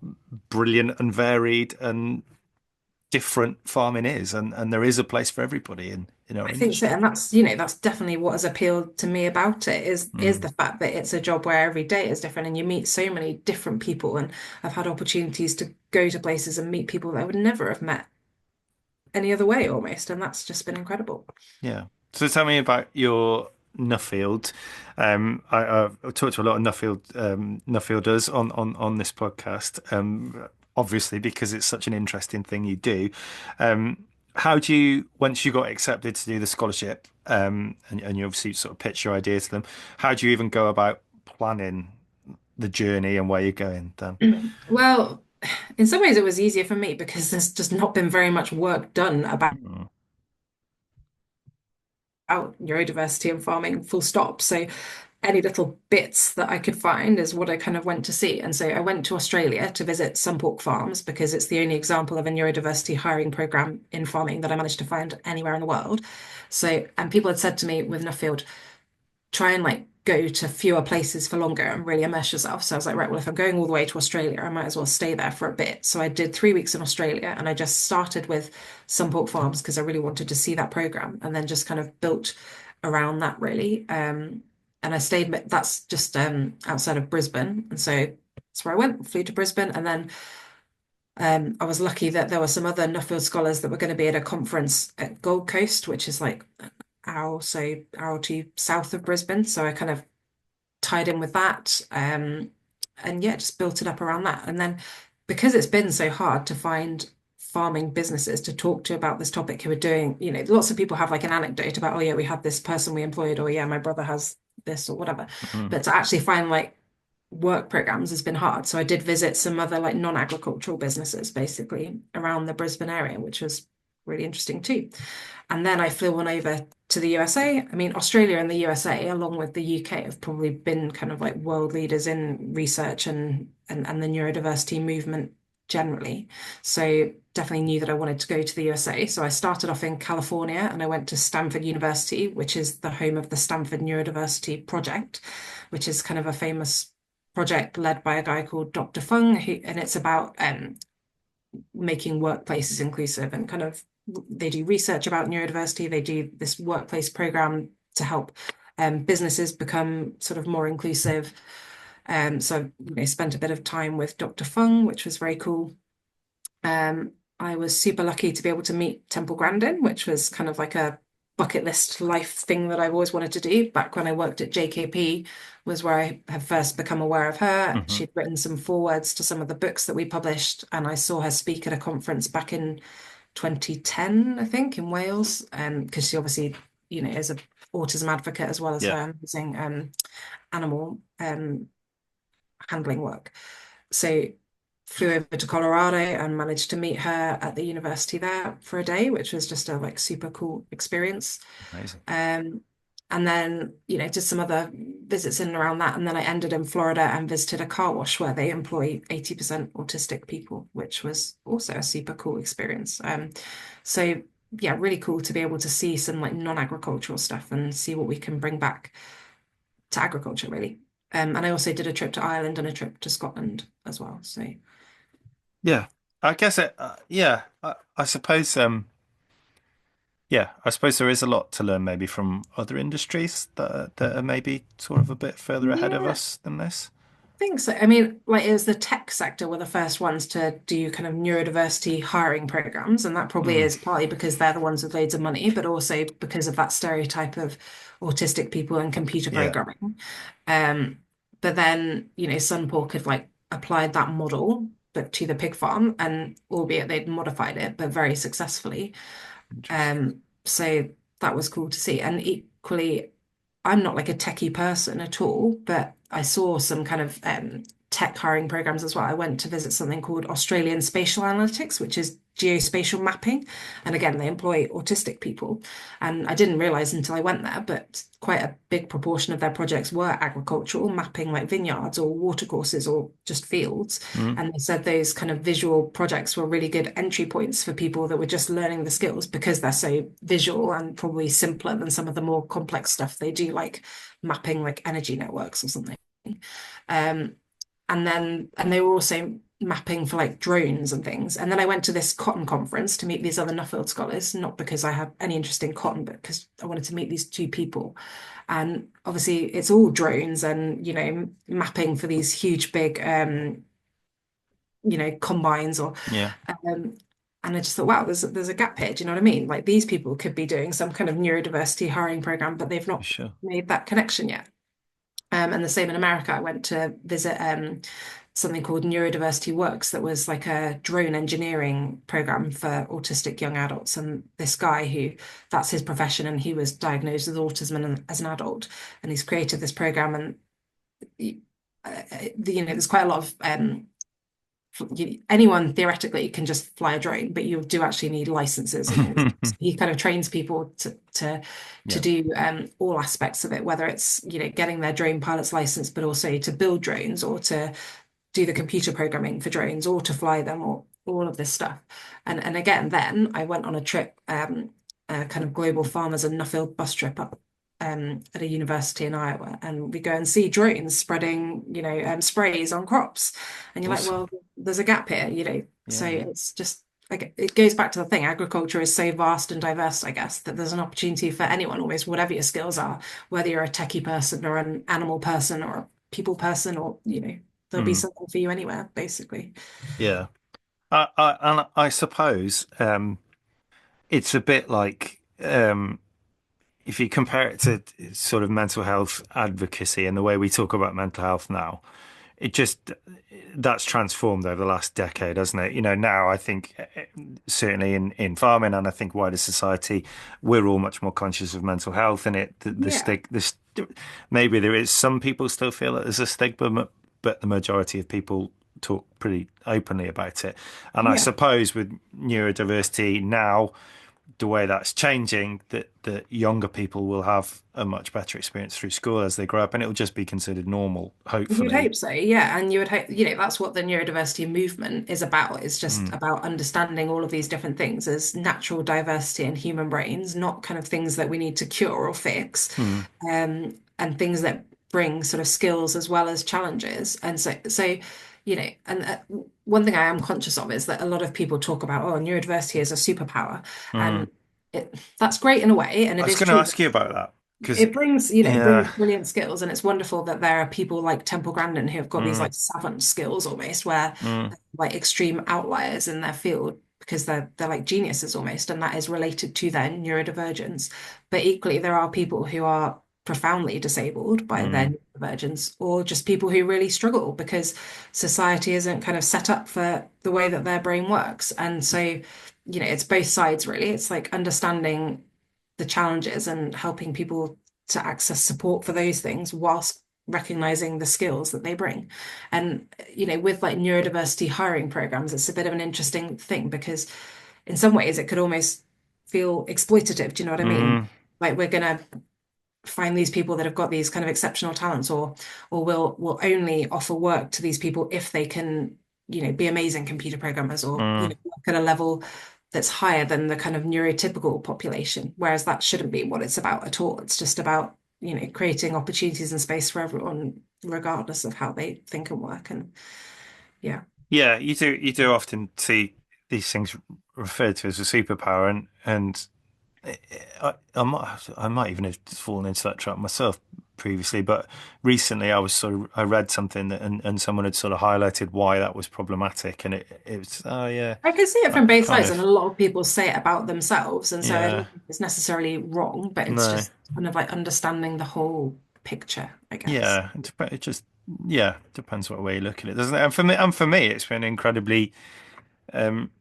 brilliant and varied and different farming is, and there is a place for everybody in our I think so, industry. and that's definitely what has appealed to me about it is Mm, the fact that it's a job where every day is different and you meet so many different people. And I've had opportunities to go to places and meet people that I would never have met any other way almost, and that's just been incredible. yeah. So tell me about your Nuffield. I've talked to a lot of Nuffielders on this podcast. Obviously because it's such an interesting thing you do. How do you, once you got accepted to do the scholarship, and you obviously sort of pitch your idea to them, how do you even go about planning the journey and where you're going then? Well, in some ways it was easier for me because there's just not been very much work done Mm, about neurodiversity and farming, full stop. So any little bits that I could find is what I kind of went to see. And so I went to Australia to visit some pork farms because it's the only example of a neurodiversity hiring program in farming that I managed to find anywhere in the world. So, and people had said to me with Nuffield, try and like go to fewer places for longer and really immerse yourself. So I was like, right, well, if I'm going all the way to Australia, I might as well stay there for a bit. So I did 3 weeks in Australia, and I just started with some pork farms because I really wanted to see that program, and then just kind of built around that really. And I stayed, that's just outside of Brisbane. And so that's where I went, flew to Brisbane. And then I was lucky that there were some other Nuffield scholars that were going to be at a conference at Gold Coast, which is like hour or two south of Brisbane. So I kind of tied in with that. And yeah, just built it up around that. And then because it's been so hard to find farming businesses to talk to about this topic who are doing, lots of people have like an anecdote about, oh yeah, we had this person we employed, or yeah, my brother has this or whatever. mm. But to actually find like work programs has been hard. So I did visit some other like non-agricultural businesses basically around the Brisbane area, which was really interesting too. And then I flew on over to the USA. I mean, Australia and the USA, along with the UK, have probably been kind of like world leaders in research and the neurodiversity movement generally. So definitely knew that I wanted to go to the USA. So I started off in California and I went to Stanford University, which is the home of the Stanford Neurodiversity Project, which is kind of a famous project led by a guy called Dr. Fung, and it's about making workplaces inclusive and kind of they do research about neurodiversity. They do this workplace program to help businesses become sort of more inclusive. So spent a bit of time with Dr. Fung, which was very cool. I was super lucky to be able to meet Temple Grandin, which was kind of like a bucket list life thing that I've always wanted to do. Back when I worked at JKP was where I have first become aware of her. Hmm. She'd written some forewords to some of the books that we published, and I saw her speak at a conference back in 2010, I think, in Wales. Because she obviously, is a autism advocate as well as Yeah, her amazing animal handling work. So flew over to Colorado and managed to meet her at the university there for a day, which was just a like super cool experience. amazing. Um, and then, did some other visits in and around that. And then I ended in Florida and visited a car wash where they employ 80% autistic people, which was also a super cool experience. So yeah, really cool to be able to see some like non-agricultural stuff and see what we can bring back to agriculture, really. And I also did a trip to Ireland and a trip to Scotland as well. So Yeah, I guess it. Yeah, I suppose. Yeah, I suppose there is a lot to learn maybe from other industries that are maybe sort of a bit further ahead of yeah, us than this. think so. I mean, like it was the tech sector were the first ones to do kind of neurodiversity hiring programs, and that probably Mm, is partly because they're the ones with loads of money, but also because of that stereotype of autistic people and computer yeah, programming. Um, but then, Sunpork had like applied that model, but to the pig farm, and albeit they'd modified it, but very successfully. interesting. So that was cool to see. And equally, I'm not like a techie person at all, but I saw some kind of tech hiring programs as well. I went to visit something called Australian Spatial Analytics, which is geospatial mapping. And again, they employ autistic people. And I didn't realize until I went there, but quite a big proportion of their projects were agricultural, mapping like vineyards or watercourses or just fields. Mm, And they said those kind of visual projects were really good entry points for people that were just learning the skills because they're so visual and probably simpler than some of the more complex stuff they do, like mapping like energy networks or something. Um, and they were also mapping for like drones and things. And then I went to this cotton conference to meet these other Nuffield scholars, not because I had any interest in cotton, but because I wanted to meet these two people. And obviously it's all drones and, mapping for these huge big combines or yeah, um and I just thought, wow, there's a gap here. Do you know what I mean? Like these people could be doing some kind of neurodiversity hiring program, but they've for not sure. made that connection yet. And the same in America. I went to visit something called Neurodiversity Works that was like a drone engineering program for autistic young adults. And this guy who that's his profession, and he was diagnosed with autism as an adult, and he's created this program. And there's quite a lot of anyone theoretically can just fly a drone, but you do actually need licenses and things. So he kind of trains people to Yeah. do all aspects of it, whether it's getting their drone pilot's license, but also to build drones or to do the computer programming for drones or to fly them or all of this stuff. And again, then I went on a trip, a kind of global farmers and Nuffield bus trip up at a university in Iowa, and we go and see drones spreading, sprays on crops, and you're like, Awesome. well, there's a gap here. So Yeah, yeah. it's just like it goes back to the thing. Agriculture is so vast and diverse, I guess, that there's an opportunity for anyone, almost whatever your skills are, whether you're a techie person or an animal person or a people person, or there'll be Mm, something for you anywhere, basically. yeah. And I suppose it's a bit like if you compare it to sort of mental health advocacy and the way we talk about mental health now, it just that's transformed over the last decade, hasn't it? Now I think certainly in farming and I think wider society, we're all much more conscious of mental health and the Yeah, stig this maybe there is some people still feel that there's a stigma, but the majority of people talk pretty openly about it. And I yeah. suppose with neurodiversity now the way that's changing, that younger people will have a much better experience through school as they grow up, and it'll just be considered normal, You would hopefully. hope so, yeah. And you would hope, that's what the neurodiversity movement is about. It's just Mm, about understanding all of these different things as natural diversity in human brains, not kind of things that we need to cure or fix, mm, and things that bring sort of skills as well as challenges. And so and one thing I am conscious of is that a lot of people talk about, oh, neurodiversity is a superpower, Mm. and that's great in a way, and I it was is going to true. ask you about that because, It brings, it brings yeah, brilliant skills, and it's wonderful that there are people like Temple Grandin who have got these mm, like savant skills almost, where mm, they're, like extreme outliers in their field because they're like geniuses almost, and that is related to their neurodivergence. But equally, there are people who are profoundly disabled by their mm, neurodivergence, or just people who really struggle because society isn't kind of set up for the way that their brain works. And so, it's both sides really. It's like understanding the challenges and helping people to access support for those things whilst recognizing the skills that they bring. And, with like neurodiversity hiring programs, it's a bit of an interesting thing because in some ways it could almost feel exploitative. Do you know what I mean? mm, Like we're gonna find these people that have got these kind of exceptional talents, or will only offer work to these people if they can, be amazing computer programmers, or mm. work at a level that's higher than the kind of neurotypical population. Whereas that shouldn't be what it's about at all. It's just about, creating opportunities and space for everyone, regardless of how they think and work. And yeah. Yeah, you do often see these things referred to as a superpower, and I might even have fallen into that trap myself previously, but recently I read something and someone had sort of highlighted why that was problematic, and it was, oh yeah, I can see it from I both kind sides, and a of, lot of people say it about themselves, and so I yeah, don't think it's necessarily wrong, but it's no, just kind of like understanding the whole picture, I guess. yeah, it just, yeah, depends what way you look at it, doesn't it? And for me, it's been incredibly um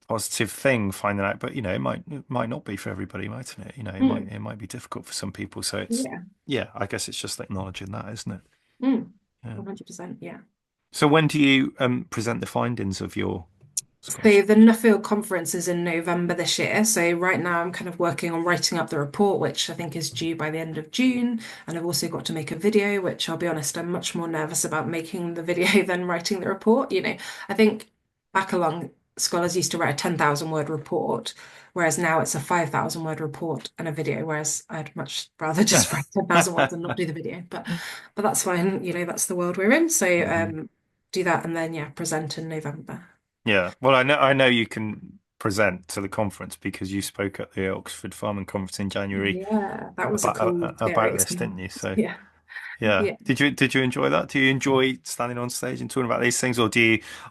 positive thing finding out, but it might not be for everybody, mightn't it? It might Mm, it might be difficult for some people. So it's, yeah. yeah, I guess it's just acknowledging that, isn't it? Mm, Yeah. 100%. Yeah. So when do you present the findings of your So scholarship? the Nuffield conference is in November this year. So right now I'm kind of working on writing up the report, which I think is due by the end of June. And I've also got to make a video, which I'll be honest, I'm much more nervous about making the video than writing the report. I think back along, scholars used to write a 10,000 word report, whereas now it's a 5,000 word report and a video, whereas I'd much rather just write 10,000 words and not do the video. But that's fine. That's the world we're in. So Mhm. do that and then yeah, present in November. Yeah. Well, I know you can present to the conference because you spoke at the Oxford Farming Conference in January Yeah, that was a about cool, scary about this, didn't experience. you? So Yeah, yeah. yeah. Did you enjoy that? Do you enjoy standing on stage and talking about these things, or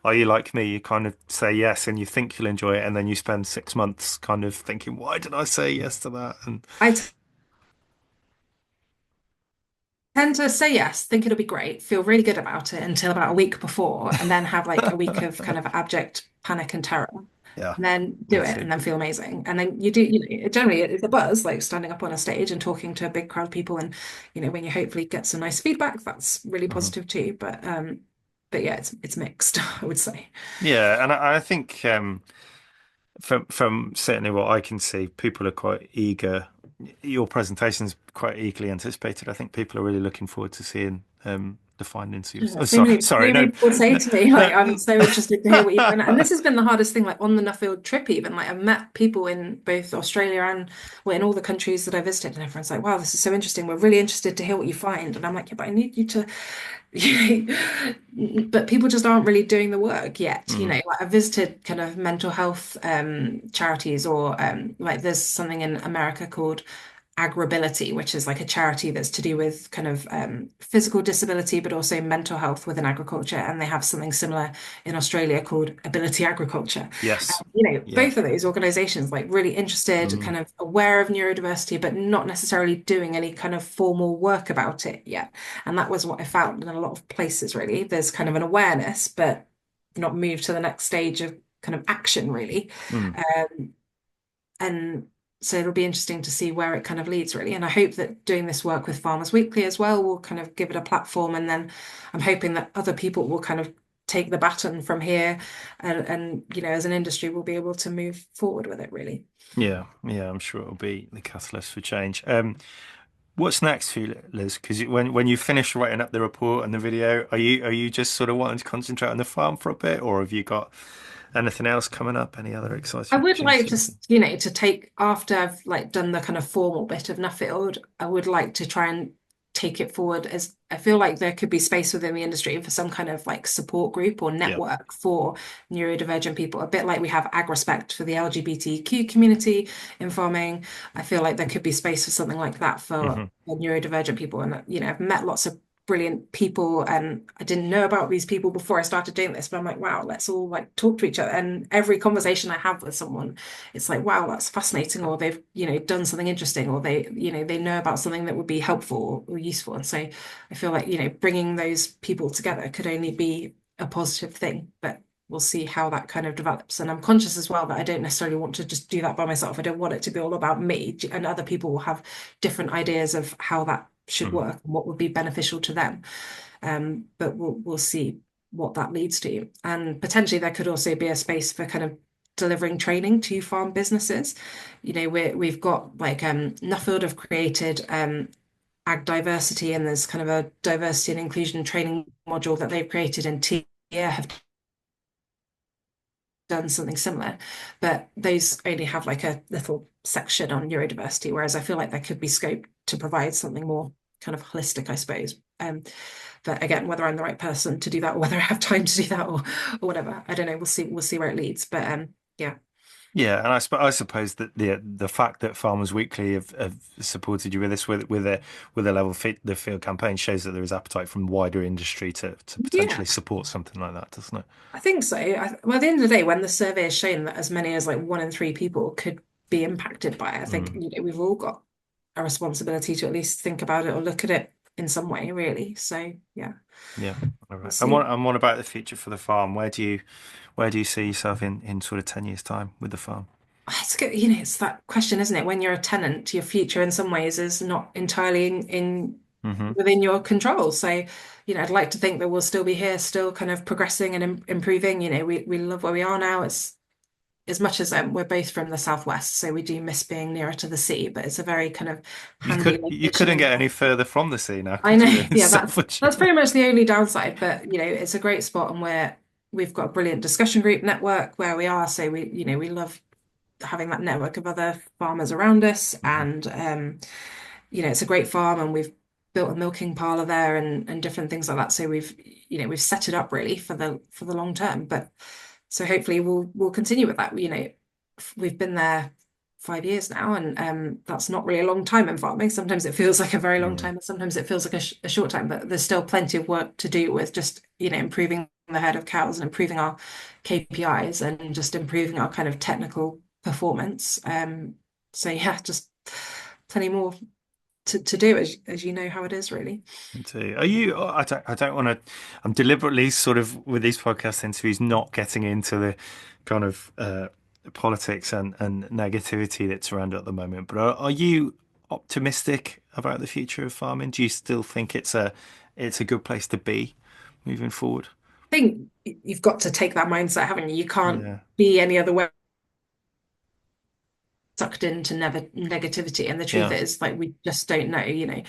are you like me? You kind of say yes and you think you'll enjoy it, and then you spend 6 months kind of thinking, why did I say yes to that? And I tend to say yes, think it'll be great, feel really good about it until about a week before, and then have like a week of kind of abject panic and terror, yeah, and then me do it, too. and then feel amazing. And then you do, generally it's a buzz, like standing up on a stage and talking to a big crowd of people, and when you hopefully get some nice feedback, that's really Mhm. positive too. But yeah, it's mixed, I would say. Yeah, and I think from certainly what I can see, people are quite eager. Your presentation's quite eagerly anticipated. I think people are really looking forward to seeing the findings. Yeah, Oh, so sorry, many, so sorry, many no. people say to me, like, I'm so interested to hear what you find out. And this has been the hardest thing, like on the Nuffield trip, even. Like, I've met people in both Australia and well, in all the countries that I visited, and everyone's like, wow, this is so interesting. We're really interested to hear what you find. And I'm like, yeah, but I need you to, but people just aren't really doing the work yet. Mm, Like I've visited kind of mental health charities, or like there's something in America called Agribility, which is like a charity that's to do with kind of physical disability, but also mental health within agriculture. And they have something similar in Australia called Ability Agriculture. yes. Yeah. Both of those organizations like really interested, Mm, kind of aware of neurodiversity, but not necessarily doing any kind of formal work about it yet. And that was what I found in a lot of places, really. There's kind of an awareness, but not moved to the next stage of kind of action, really. mm. Um, and so it'll be interesting to see where it kind of leads, really. And I hope that doing this work with Farmers Weekly as well will kind of give it a platform. And then I'm hoping that other people will kind of take the baton from here, and as an industry, we'll be able to move forward with it, really. Yeah. Yeah. I'm sure it'll be the catalyst for change. What's next for you, Liz? Because when you finish writing up the report and the video, are you just sort of wanting to concentrate on the farm for a bit, or have you got anything else coming up? Any other I exciting would opportunities like you're to, looking? to take after I've like done the kind of formal bit of Nuffield, I would like to try and take it forward as I feel like there could be space within the industry for some kind of like support group or Yeah. network for neurodivergent people, a bit like we have AgRespect for the LGBTQ community in farming. I feel like there could be space for something like that Hmm. for neurodivergent people. And, I've met lots of brilliant people and I didn't know about these people before I started doing this, but I'm like, wow, let's all like talk to each other. And every conversation I have with someone, it's like, wow, that's fascinating, or they've, done something interesting, or they know about something that would be helpful or useful. And so I feel like, bringing those people together could only be a positive thing, but we'll see how that kind of develops. And I'm conscious as well that I don't necessarily want to just do that by myself. I don't want it to be all about me, and other people will have different ideas of how that should Hmm. work and what would be beneficial to them. But we'll see what that leads to. And potentially there could also be a space for kind of delivering training to farm businesses. We've got like Nuffield have created ag diversity, and there's kind of a diversity and inclusion training module that they've created, and TIA have done something similar, but those only have like a little section on neurodiversity, whereas I feel like there could be scope to provide something more kind of holistic, I suppose. But again, whether I'm the right person to do that, or whether I have time to do that, or whatever, I don't know. We'll see where it leads. But yeah. Yeah, and I suppose that the fact that Farmers Weekly have supported you with this with a level the field campaign shows that there is appetite from the wider industry to Yeah, potentially support something like that, doesn't it? I think so. Well, at the end of the day, when the survey has shown that as many as like 1 in 3 people could be impacted by it, I think Mm. we've all got a responsibility to at least think about it or look at it in some way, really. So yeah, Yeah. All we'll right. see. And what about the future for the farm? Where do you see yourself in sort of 10 years' time with the farm? It's good, it's that question, isn't it? When you're a tenant, your future in some ways is not entirely in Hmm. within your control. So, I'd like to think that we'll still be here, still kind of progressing and improving. We love where we are now. It's as much as we're both from the southwest, so we do miss being nearer to the sea, but it's a very kind of handy You location couldn't in the get any north. further from the sea now, I could know, you? In yeah, that's Staffordshire. pretty much the only downside, but it's a great spot, and we've got a brilliant discussion group network where we are. So we love having that network of other farmers around us, Hmm. and it's a great farm, and we've built a milking parlour there and different things like that. So we've set it up really for the long term. But so hopefully we'll continue with that. We've been there 5 years now, and that's not really a long time in farming. Sometimes it feels like a very long Yeah. time, and sometimes it feels like a short time. But there's still plenty of work to do with just improving the herd of cows and improving our KPIs and just improving our kind of technical performance. So yeah, just plenty more to do as you know how it is really. Me too. Are you? I don't want to. I'm deliberately sort of with these podcast interviews not getting into the kind of politics and negativity that's around at the moment. But are you optimistic about the future of farming? Do you still think it's a good place to be moving forward? I think you've got to take that mindset, haven't you? You can't Yeah. be any other way sucked into never negativity. And the truth Yeah. is, like, we just don't know, you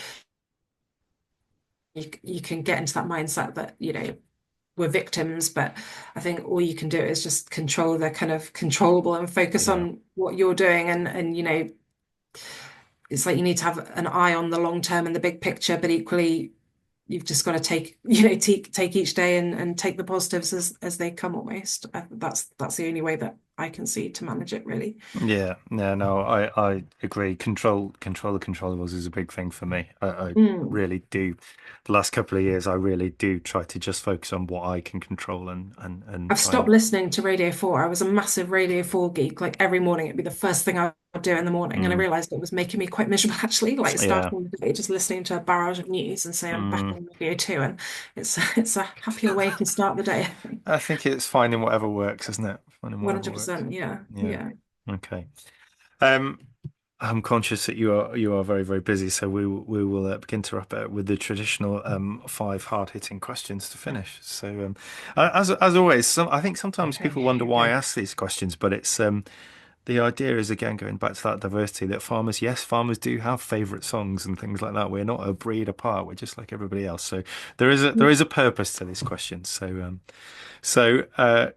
can get into that mindset that, we're victims, but I think all you can do is just control the kind of controllable and focus Yeah. on what you're doing. And it's like you need to have an eye on the long term and the big picture, but equally you've just got to take each day and take the positives as they come almost. That's the only way that I can see to manage it really. Yeah, yeah, no, I agree. Control the controllables is a big thing for me. I Mm. really do. The last couple of years, I really do try to just focus on what I can control and I've try stopped and listening to Radio 4. I was a massive Radio 4 geek. Like every morning, it'd be the first thing I would do in the morning. And I mm, realized it was making me quite miserable, actually, like yeah. starting the day just listening to a barrage of news and saying I'm back Mm, on Radio 2. And it's a happier way to start the day, I think. I think it's finding whatever works, isn't it? Finding whatever works. 100%. Yeah. Yeah. Yeah. Okay. Um, I'm conscious that you are very, very busy, so we will begin to wrap it up with the traditional five hard-hitting questions to finish. So, as always, I think sometimes Okay. people wonder why I Okay. ask these questions, but it's the idea is again going back to that diversity that farmers, yes, farmers do have favourite songs and things like that. We're not a breed apart. We're just like everybody else. So there is a purpose to this question. So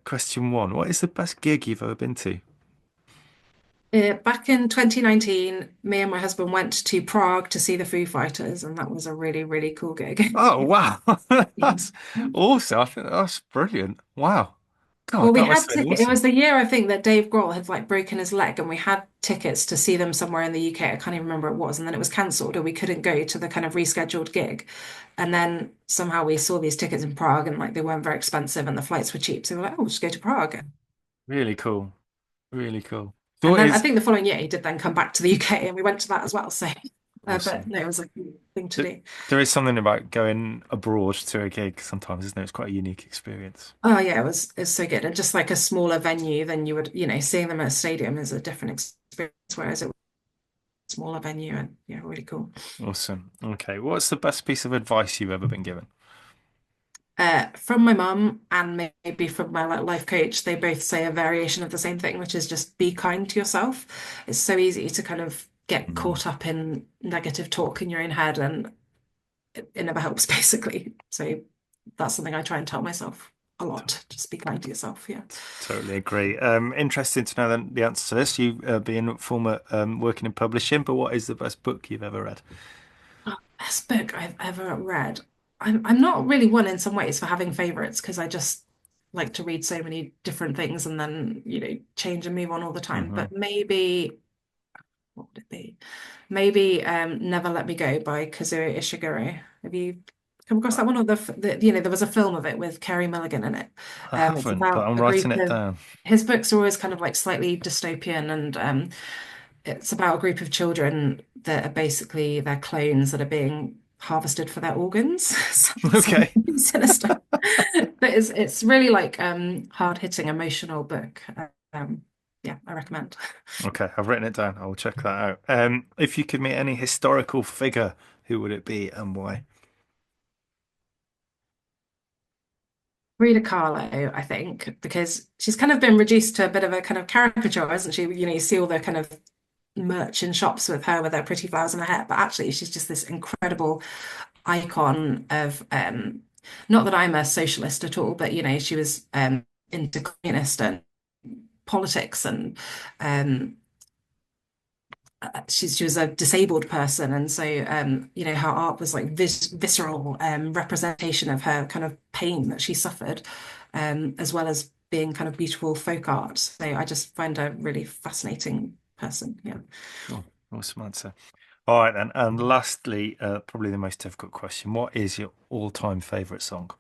question one: what is the best gig you've ever been to? Back in 2019, me and my husband went to Prague to see the Foo Fighters, and that was a really, really cool gig. Oh, wow. Yeah. That's awesome. I think that's brilliant. Wow. Well, God, we that must had have been ticket. It awesome. was the year I think that Dave Grohl had like broken his leg, and we had tickets to see them somewhere in the UK. I can't even remember what it was, and then it was cancelled, or we couldn't go to the kind of rescheduled gig. And then somehow we saw these tickets in Prague, and like they weren't very expensive, and the flights were cheap. So we're like, oh, we'll just go to Prague. Really cool. Really cool. So And what then I is think the following year he did then come back to the UK, and we went to that as well. So, but awesome. no, it was a cool thing to Th- do. There is something about going abroad to a gig sometimes, isn't there? It's quite a unique experience. Oh yeah, it was so good. And just like a smaller venue than you would, seeing them at a stadium is a different experience, whereas it was a smaller venue and yeah, really cool. Awesome. Okay. What's the best piece of advice you've ever been given? From my mum and maybe from my like life coach, they both say a variation of the same thing, which is just be kind to yourself. It's so easy to kind of get Mm, caught up in negative talk in your own head and it never helps basically. So that's something I try and tell myself a t- lot. Just be kind to yourself. Yeah. Totally agree. Interesting to know the answer to this. You being former working in publishing, but what is the best book you've ever read? Oh, best book I've ever read. I'm not really one in some ways for having favorites because I just like to read so many different things and then, change and move on all the time. Hmm. But maybe what would it be? Maybe Never Let Me Go by Kazuo Ishiguro. Have you come across that one? Or there was a film of it with Carey Mulligan in it. I It's haven't, but about I'm a writing group it of down. his books are always kind of like slightly dystopian and it's about a group of children that are basically their clones that are being harvested for their organs. Sounds Okay. really sinister. But it's really like hard-hitting emotional book. Um, yeah, I recommend. Okay, I've written it down. I'll check that out. If you could meet any historical figure, who would it be and why? Frida Kahlo, I think, because she's kind of been reduced to a bit of a kind of caricature, hasn't she? You see all the kind of merch in shops with her with her pretty flowers in her hair, but actually she's just this incredible icon of not that I'm a socialist at all, but she was into communist and politics and um she was a disabled person and so her art was like visceral representation of her kind of pain that she suffered as well as being kind of beautiful folk art. So I just find her a really fascinating person. Yeah. Cool. Awesome answer. All right then. And lastly, probably the most difficult question. What is your all-time favorite song?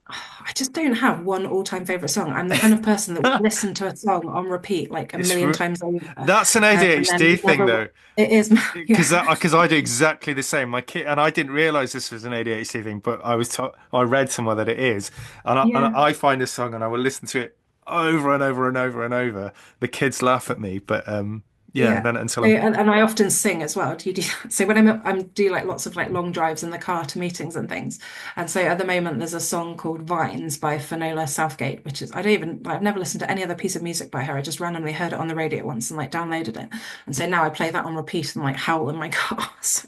I just don't have one all-time favorite song. I'm the kind of person that will listen to a song on repeat like a It's million times over, that's an and ADHD then thing never. though. It is, yeah, Because I do exactly the same. My kid and I didn't realize this was an ADHD thing, but I read somewhere that it is, and yeah. I find a song and I will listen to it over and over and over and over. The kids laugh at me, but yeah, Yeah. then until So, I'm and I often sing as well. Do you do that? So when I'm do like lots of like long drives in the car to meetings and things. And so at the moment there's a song called Vines by Finola Southgate, which is I don't even I've never listened to any other piece of music by her. I just randomly heard it on the radio once and like downloaded it. And so now I play that on repeat and like howl in my car. So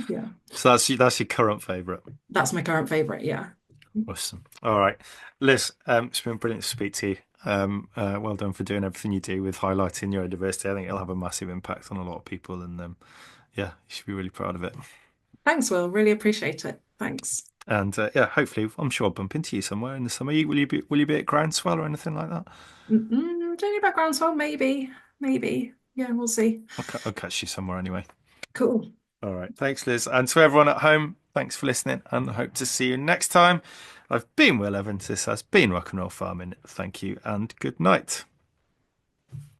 yeah, so that's your current favorite. that's my current favorite. Yeah. Awesome. All right, Liz, it's been brilliant to speak to you. Well done for doing everything you do with highlighting neurodiversity. I think it'll have a massive impact on a lot of people, and yeah, you should be really proud of it. Thanks, Will. Really appreciate it. Thanks. And yeah, hopefully, I'm sure I'll bump into you somewhere in the summer. Will you be at Groundswell or anything like that? Any background song? Maybe. Maybe. Yeah, we'll see. I'll catch you somewhere anyway. Cool. All right. Thanks, Liz. And to everyone at home, thanks for listening and I hope to see you next time. I've been Will Evans. This has been Rock and Roll Farming. Thank you and good night.